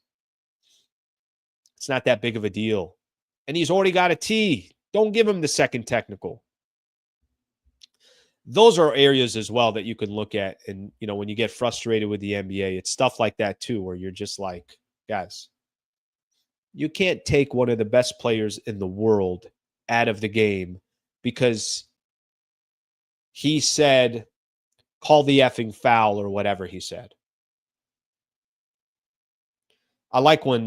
It's not that big of a deal. And he's already got a T. Don't give him the second technical. Those are areas as well that you can look at. And, you know, when you get frustrated with the NBA, it's stuff like that too, where you're just like, guys, you can't take one of the best players in the world out of the game because he said, call the effing foul or whatever he said. I like when,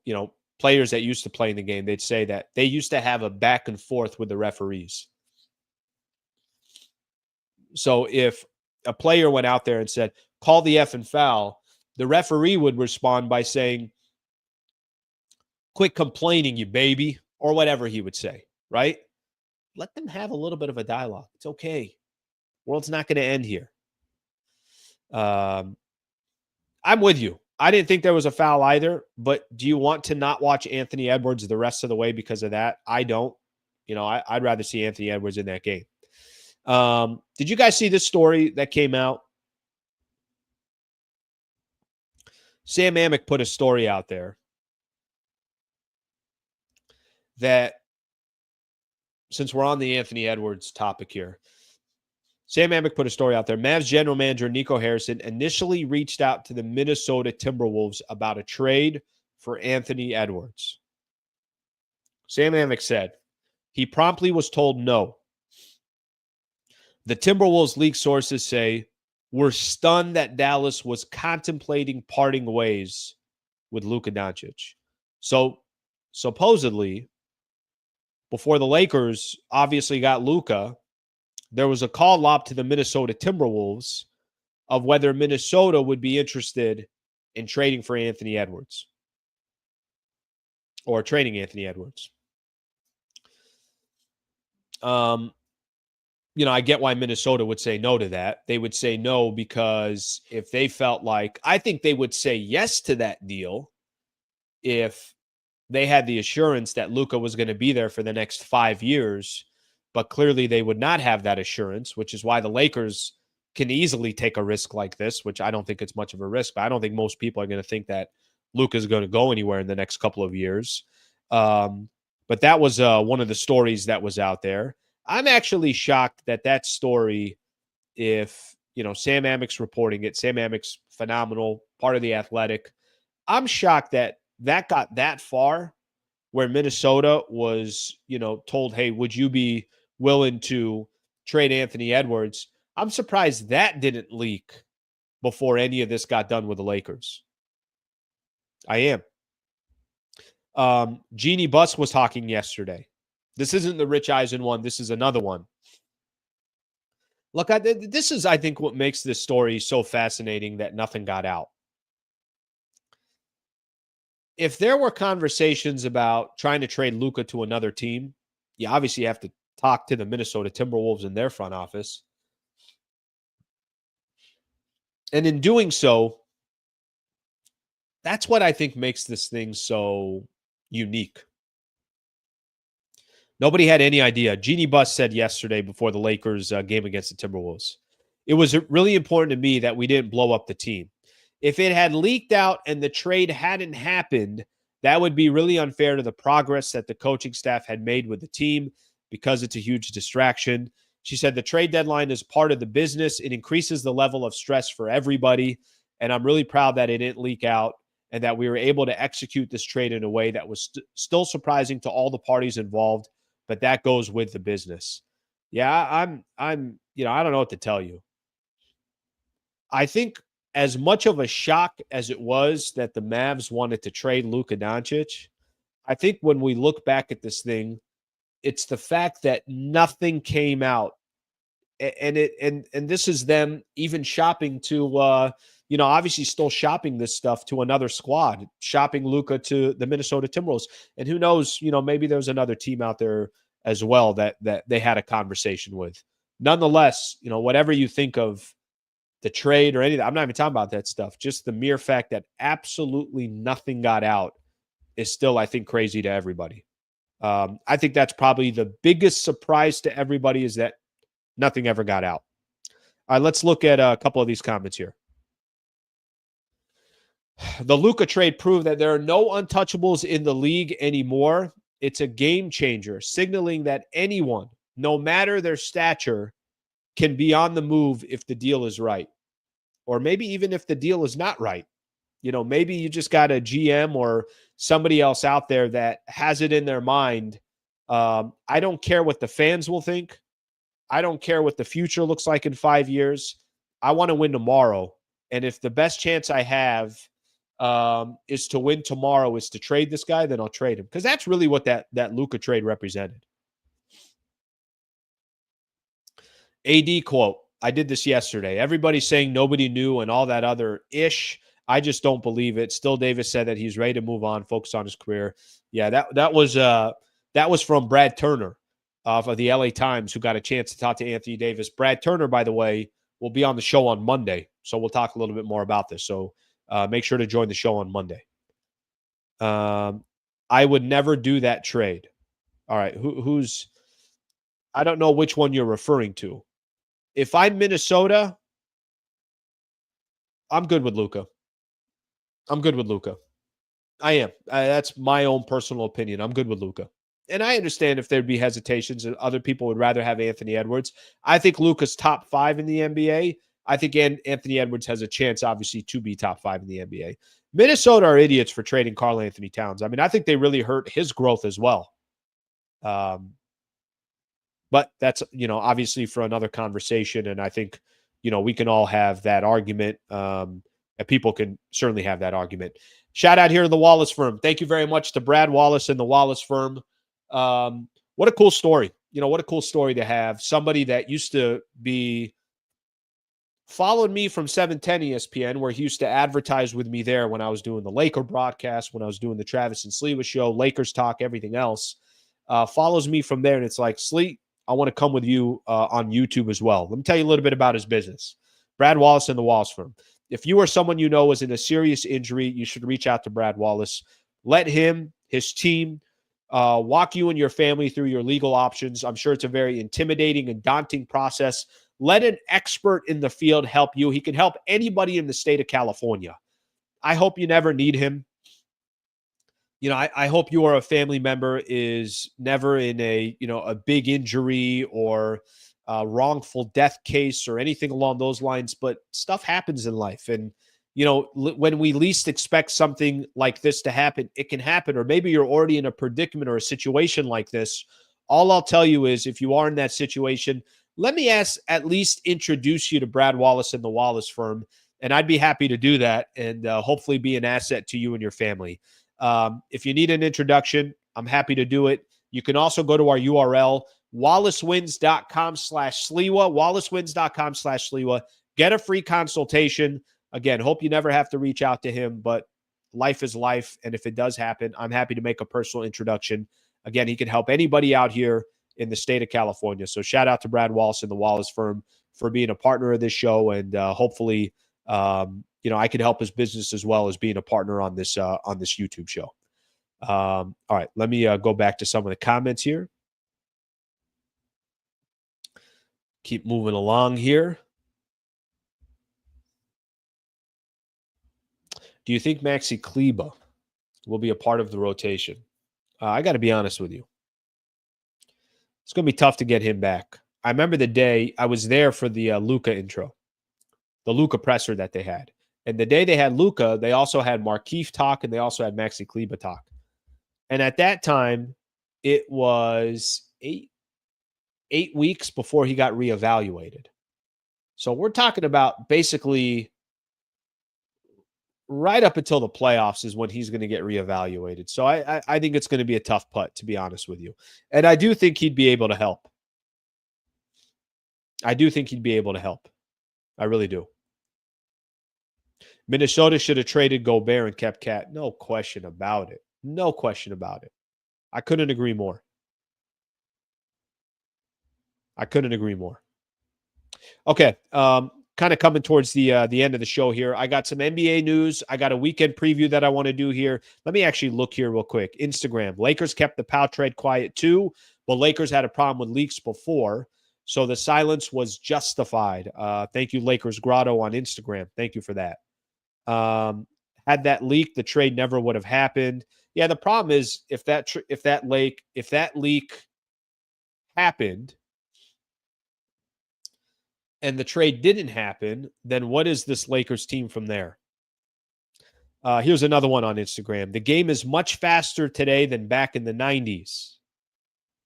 you know, players that used to play in the game, they'd say that they used to have a back and forth with the referees. So if a player went out there and said, call the effing foul, the referee would respond by saying, quit complaining, you baby, or whatever he would say, right? Let them have a little bit of a dialogue. It's okay. World's not going to end here. I'm with you. I didn't think there was a foul either, but do you want to not watch Anthony Edwards the rest of the way because of that? I don't. You know, I'd rather see Anthony Edwards in that game. Did you guys see this story that came out? Sam Amick put a story out there that, since we're on the Anthony Edwards topic here, Sam Amick put a story out there. Mavs general manager Nico Harrison initially reached out to the Minnesota Timberwolves about a trade for Anthony Edwards. Sam Amick said he promptly was told no. The Timberwolves league sources say, we're stunned that Dallas was contemplating parting ways with Luka Doncic. So supposedly, before the Lakers obviously got Luka, there was a call lobbed to the Minnesota Timberwolves of whether Minnesota would be interested in trading for Anthony Edwards or trading Anthony Edwards. You know, I get why Minnesota would say no to that. They would say no because if they felt like, I think they would say yes to that deal if they had the assurance that Luka was going to be there for the next 5 years. But clearly they would not have that assurance, which is why the Lakers can easily take a risk like this, which I don't think it's much of a risk, but I don't think most people are going to think that Luka is going to go anywhere in the next couple of years. But that was one of the stories that was out there. I'm actually shocked that that story, if, you know, Sam Amick's reporting it, Sam Amick's phenomenal, part of The Athletic. I'm shocked that that got that far where Minnesota was, you know, told, hey, would you be willing to trade Anthony Edwards? I'm surprised that didn't leak before any of this got done with the Lakers. I am. Jeannie Buss was talking yesterday. This isn't the Rich Eisen one. This is another one. Look, this is, I think, what makes this story so fascinating that nothing got out. If there were conversations about trying to trade Luka to another team, you obviously have to talk to the Minnesota Timberwolves in their front office. And in doing so, that's what I think makes this thing so unique. Nobody had any idea. Jeannie Buss said yesterday before the Lakers game against the Timberwolves, it was really important to me that we didn't blow up the team. If it had leaked out and the trade hadn't happened, that would be really unfair to the progress that the coaching staff had made with the team because it's a huge distraction. She said the trade deadline is part of the business. It increases the level of stress for everybody. And I'm really proud that it didn't leak out and that we were able to execute this trade in a way that was still surprising to all the parties involved. But that goes with the business. Yeah, I'm, you know, I don't know what to tell you. I think as much of a shock as it was that the Mavs wanted to trade Luka Doncic, I think when we look back at this thing, it's the fact that nothing came out. And this is them even shopping to obviously still shopping this stuff to another squad, shopping Luka to the Minnesota Timberwolves. And who knows, maybe there's another team out there as well that they had a conversation with. Nonetheless, whatever you think of the trade or anything, I'm not even talking about that stuff. Just the mere fact that absolutely nothing got out is still, I think, crazy to everybody. I think that's probably the biggest surprise to everybody is that nothing ever got out. All right, let's look at a couple of these comments here. The Luka trade proved that there are no untouchables in the league anymore. It's a game changer, signaling that anyone, no matter their stature, can be on the move if the deal is right. Or maybe even if the deal is not right. Maybe you just got a GM or somebody else out there that has it in their mind. I don't care what the fans will think. I don't care what the future looks like in 5 years. I want to win tomorrow. And if the best chance I have is to win tomorrow is to trade this guy, then I'll trade him. Because that's really what that Luka trade represented. AD quote, I did this yesterday. Everybody's saying nobody knew and all that other ish. I just don't believe it. Still, Davis said that he's ready to move on, focus on his career. Yeah, that was from Brad Turner of the LA Times, who got a chance to talk to Anthony Davis. Brad Turner, by the way, will be on the show on Monday, so we'll talk a little bit more about this. So make sure to join the show on Monday. I would never do that trade. All right, who's? I don't know which one you're referring to. If I'm Minnesota, I'm good with Luka. I am. That's my own personal opinion. I'm good with Luka. And I understand if there'd be hesitations and other people would rather have Anthony Edwards. I think Luka's top 5 in the NBA. I think Anthony Edwards has a chance, obviously, to be top 5 in the NBA. Minnesota are idiots for trading Karl Anthony Towns. I mean, I think they really hurt his growth as well. But that's, obviously for another conversation. And I think, we can all have that argument. And people can certainly have that argument. Shout out here to the Wallace firm. Thank you very much to Brad Wallace and the Wallace firm. What a cool story. What a cool story to have somebody that used to be followed me from 710 ESPN, where he used to advertise with me there when I was doing the Laker broadcast, when I was doing the Travis and Sliwa show, Lakers talk, everything else. Follows me from there. And it's like, Slee, I want to come with you on YouTube as well. Let me tell you a little bit about his business. Brad Wallace and the Wallace firm. If you or someone you know is in a serious injury, you should reach out to Brad Wallace. Let him, his team, walk you and your family through your legal options. I'm sure it's a very intimidating and daunting process. Let an expert in the field help you. He can help anybody in the state of California. I hope you never need him. I hope you or a family member is never in a big injury or a wrongful death case or anything along those lines, but stuff happens in life. And, when we least expect something like this to happen, it can happen. Or maybe you're already in a predicament or a situation like this. All I'll tell you is if you are in that situation, let me at least introduce you to Brad Wallace and the Wallace firm. And I'd be happy to do that and hopefully be an asset to you and your family. If you need an introduction, I'm happy to do it. You can also go to our URL, wallacewins.com/Sliwa, wallacewins.com/Sliwa. Get a free consultation. Again, hope you never have to reach out to him, but life is life. And if it does happen, I'm happy to make a personal introduction. Again, he can help anybody out here in the state of California. So shout out to Brad Wallace and the Wallace firm for being a partner of this show. And hopefully, I can help his business as well as being a partner on this YouTube show. All right, let me go back to some of the comments here. Keep moving along here. Do you think Maxi Kleber will be a part of the rotation? I got to be honest with you. It's going to be tough to get him back. I remember the day I was there for the Luka intro, the Luka presser that they had. And the day they had Luka, they also had Markieff talk and they also had Maxi Kleber talk. And at that time, it was eight weeks before he got reevaluated. So we're talking about basically right up until the playoffs is when he's going to get reevaluated. So I think it's going to be a tough putt, to be honest with you. And I do think he'd be able to help. I really do. Minnesota should have traded Gobert and kept Cat. No question about it. I couldn't agree more. Okay. Kind of coming towards the end of the show here. I got some NBA news. I got a weekend preview that I want to do here. Let me actually look here real quick. Instagram. Lakers kept the Powell trade quiet too, but Lakers had a problem with leaks before, so the silence was justified. Thank you, Lakers Grotto on Instagram. Thank you for that. Had that leak, the trade never would have happened. Yeah, the problem is if that leak happened and the trade didn't happen, then what is this Lakers team from there? Here's another one on Instagram. The game is much faster today than back in the 90s.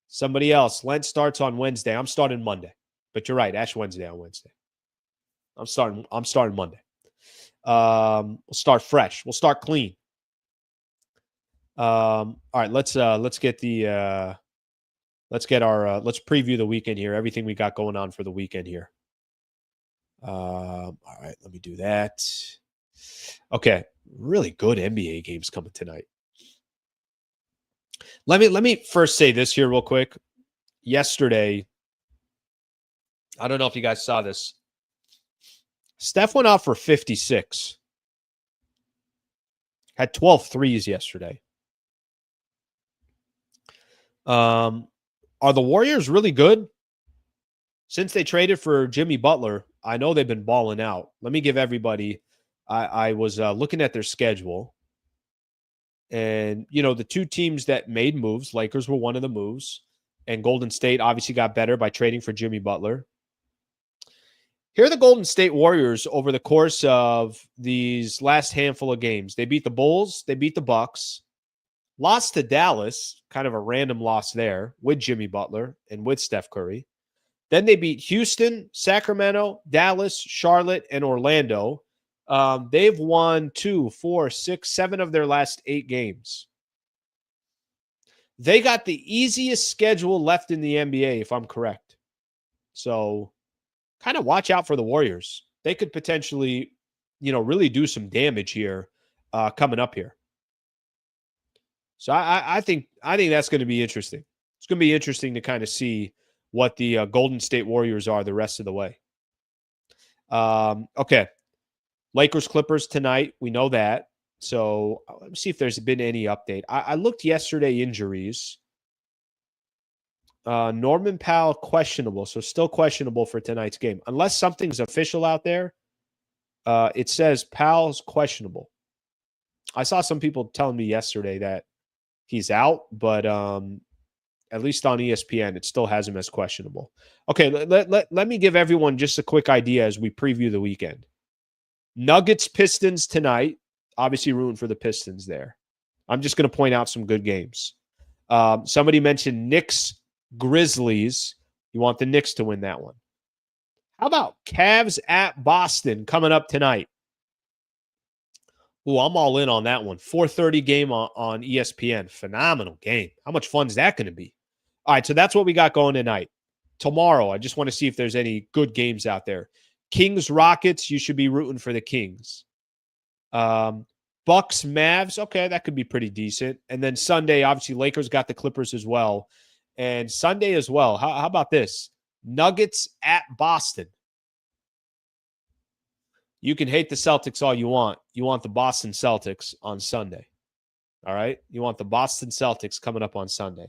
Somebody else. Lent starts on Wednesday. I'm starting Monday. But you're right. Ash Wednesday on Wednesday. I'm starting Monday. We'll start fresh. We'll start clean. All right. Let's preview the weekend here. Everything we got going on for the weekend here. All right, let me do that. Okay, really good NBA games coming tonight. Let me first say this here real quick. Yesterday, I don't know if you guys saw this. Steph went out for 56. Had 12 threes yesterday. Are the Warriors really good? Since they traded for Jimmy Butler, I know they've been balling out. Let me give everybody, I was looking at their schedule. And, the two teams that made moves, Lakers were one of the moves. And Golden State obviously got better by trading for Jimmy Butler. Here are the Golden State Warriors over the course of these last handful of games. They beat the Bulls. They beat the Bucks. Lost to Dallas, kind of a random loss there with Jimmy Butler and with Steph Curry. Then they beat Houston, Sacramento, Dallas, Charlotte, and Orlando. They've won 2, 4, 6, 7 of their last 8 games. They got the easiest schedule left in the NBA, if I'm correct. So kind of watch out for the Warriors. They could potentially, really do some damage here coming up here. So I think that's going to be interesting. It's going to be interesting to kind of see what the Golden State Warriors are the rest of the way. Okay. Lakers Clippers tonight. We know that. So let me see if there's been any update. I looked yesterday, injuries. Norman Powell questionable. So still questionable for tonight's game. Unless something's official out there, it says Powell's questionable. I saw some people telling me yesterday that he's out, but at least on ESPN, it still has him as questionable. Okay, let me give everyone just a quick idea as we preview the weekend. Nuggets, Pistons tonight. Obviously rooting for the Pistons there. I'm just going to point out some good games. Somebody mentioned Knicks, Grizzlies. You want the Knicks to win that one. How about Cavs at Boston coming up tonight? Ooh, I'm all in on that one. 4:30 game on ESPN. Phenomenal game. How much fun is that going to be? All right, so that's what we got going tonight. Tomorrow, I just want to see if there's any good games out there. Kings, Rockets, you should be rooting for the Kings. Bucks, Mavs, okay, that could be pretty decent. And then Sunday, obviously, Lakers got the Clippers as well. And Sunday as well. How about this? Nuggets at Boston. You can hate the Celtics all you want. You want the Boston Celtics on Sunday. All right? You want the Boston Celtics coming up on Sunday.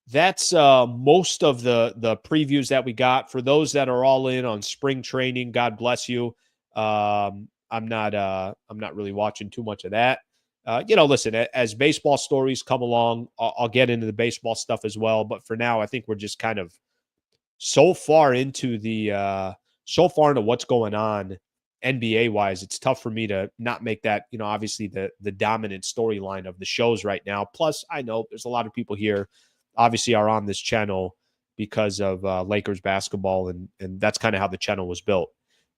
That's most of the previews that we got. For those that are all in on spring training, God bless you. I'm not really watching too much of that. Listen, as baseball stories come along, I'll get into the baseball stuff as well. But for now, I think we're just kind of so far into what's going on NBA wise. It's tough for me to not make that, obviously the dominant storyline of the shows right now. Plus, I know there's a lot of people here, obviously, are on this channel because of Lakers basketball, and that's kind of how the channel was built.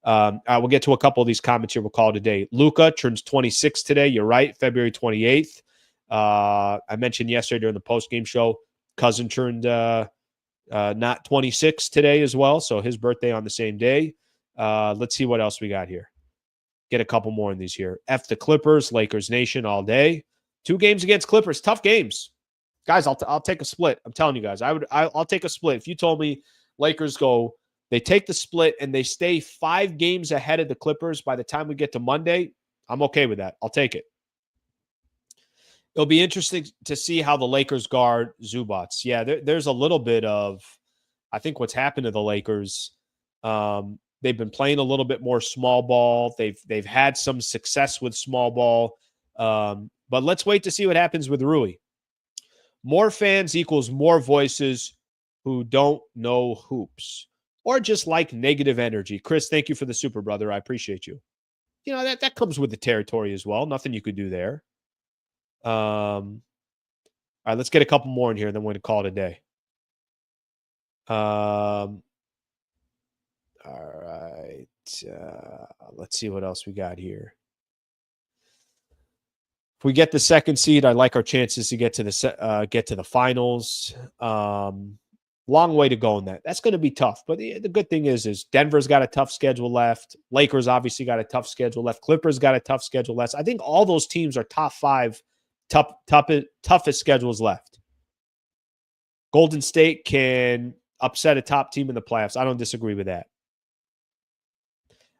We'll get to a couple of these comments here. We'll call it a day. Luka turns 26 today. You're right, February 28th. I mentioned yesterday during the post-game show, cousin turned not 26 today as well, so his birthday on the same day. Let's see what else we got here. Get a couple more in these here. F the Clippers, Lakers Nation all day. 2 games against Clippers, tough games. Guys, I'll take a split. I'm telling you guys, I'll take a split. If you told me Lakers they take the split and they stay 5 games ahead of the Clippers by the time we get to Monday, I'm okay with that. I'll take it. It'll be interesting to see how the Lakers guard Zubats. Yeah, there's a little bit of, I think what's happened to the Lakers, they've been playing a little bit more small ball. They've had some success with small ball. But let's wait to see what happens with Rui. More fans equals more voices who don't know hoops or just like negative energy. Chris, thank you for the super, brother. I appreciate you. You know, that comes with the territory as well. Nothing you could do there. All right, let's get a couple more in here, and then we're going to call it a day. All right. Let's see what else we got here. If we get the 2nd seed, I like our chances to get to the finals. Long way to go in that. That's going to be tough. But the good thing is Denver's got a tough schedule left. Lakers obviously got a tough schedule left. Clippers got a tough schedule left. I think all those teams are top 5 toughest schedules left. Golden State can upset a top team in the playoffs. I don't disagree with that.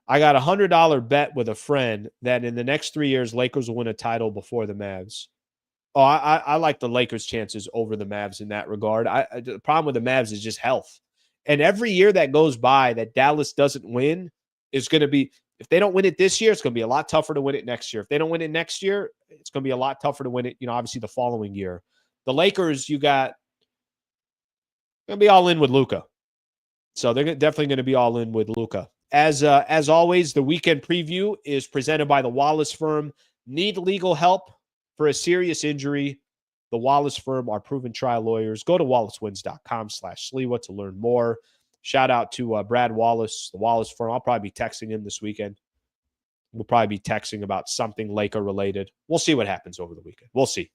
I got a $100 bet with a friend that in the next 3 years, Lakers will win a title before the Mavs. Oh, I like the Lakers' chances over the Mavs in that regard. The problem with the Mavs is just health. And every year that goes by that Dallas doesn't win is going to be, if they don't win it this year, it's going to be a lot tougher to win it next year. If they don't win it next year, it's going to be a lot tougher to win it, obviously the following year. The Lakers, you got going to be all in with Luka. So they're definitely going to be all in with Luka. As always, the weekend preview is presented by the Wallace firm. Need legal help for a serious injury? The Wallace firm are proven trial lawyers. Go to wallacewins.com/Sliwa to learn more. Shout out to Brad Wallace, the Wallace firm. I'll probably be texting him this weekend. We'll probably be texting about something Laker related. We'll see what happens over the weekend. We'll see.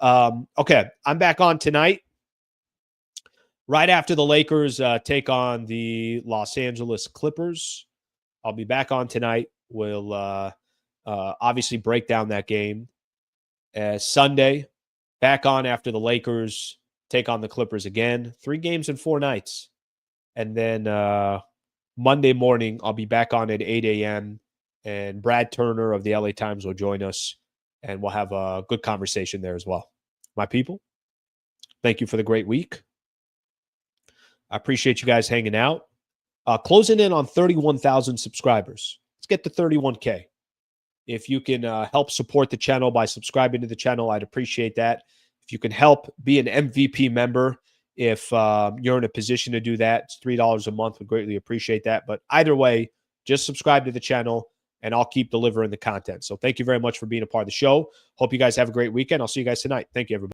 Okay, I'm back on tonight. Right after the Lakers take on the Los Angeles Clippers. I'll be back on tonight. We'll obviously break down that game. Sunday, back on after the Lakers take on the Clippers again. 3 games in 4 nights. And then Monday morning, I'll be back on at 8 a.m. And Brad Turner of the LA Times will join us. And we'll have a good conversation there as well. My people, thank you for the great week. I appreciate you guys hanging out. Closing in on 31,000 subscribers. Let's get to 31K. If you can help support the channel by subscribing to the channel, I'd appreciate that. If you can help be an MVP member, if you're in a position to do that, it's $3 a month. Would greatly appreciate that. But either way, just subscribe to the channel, and I'll keep delivering the content. So thank you very much for being a part of the show. Hope you guys have a great weekend. I'll see you guys tonight. Thank you, everybody.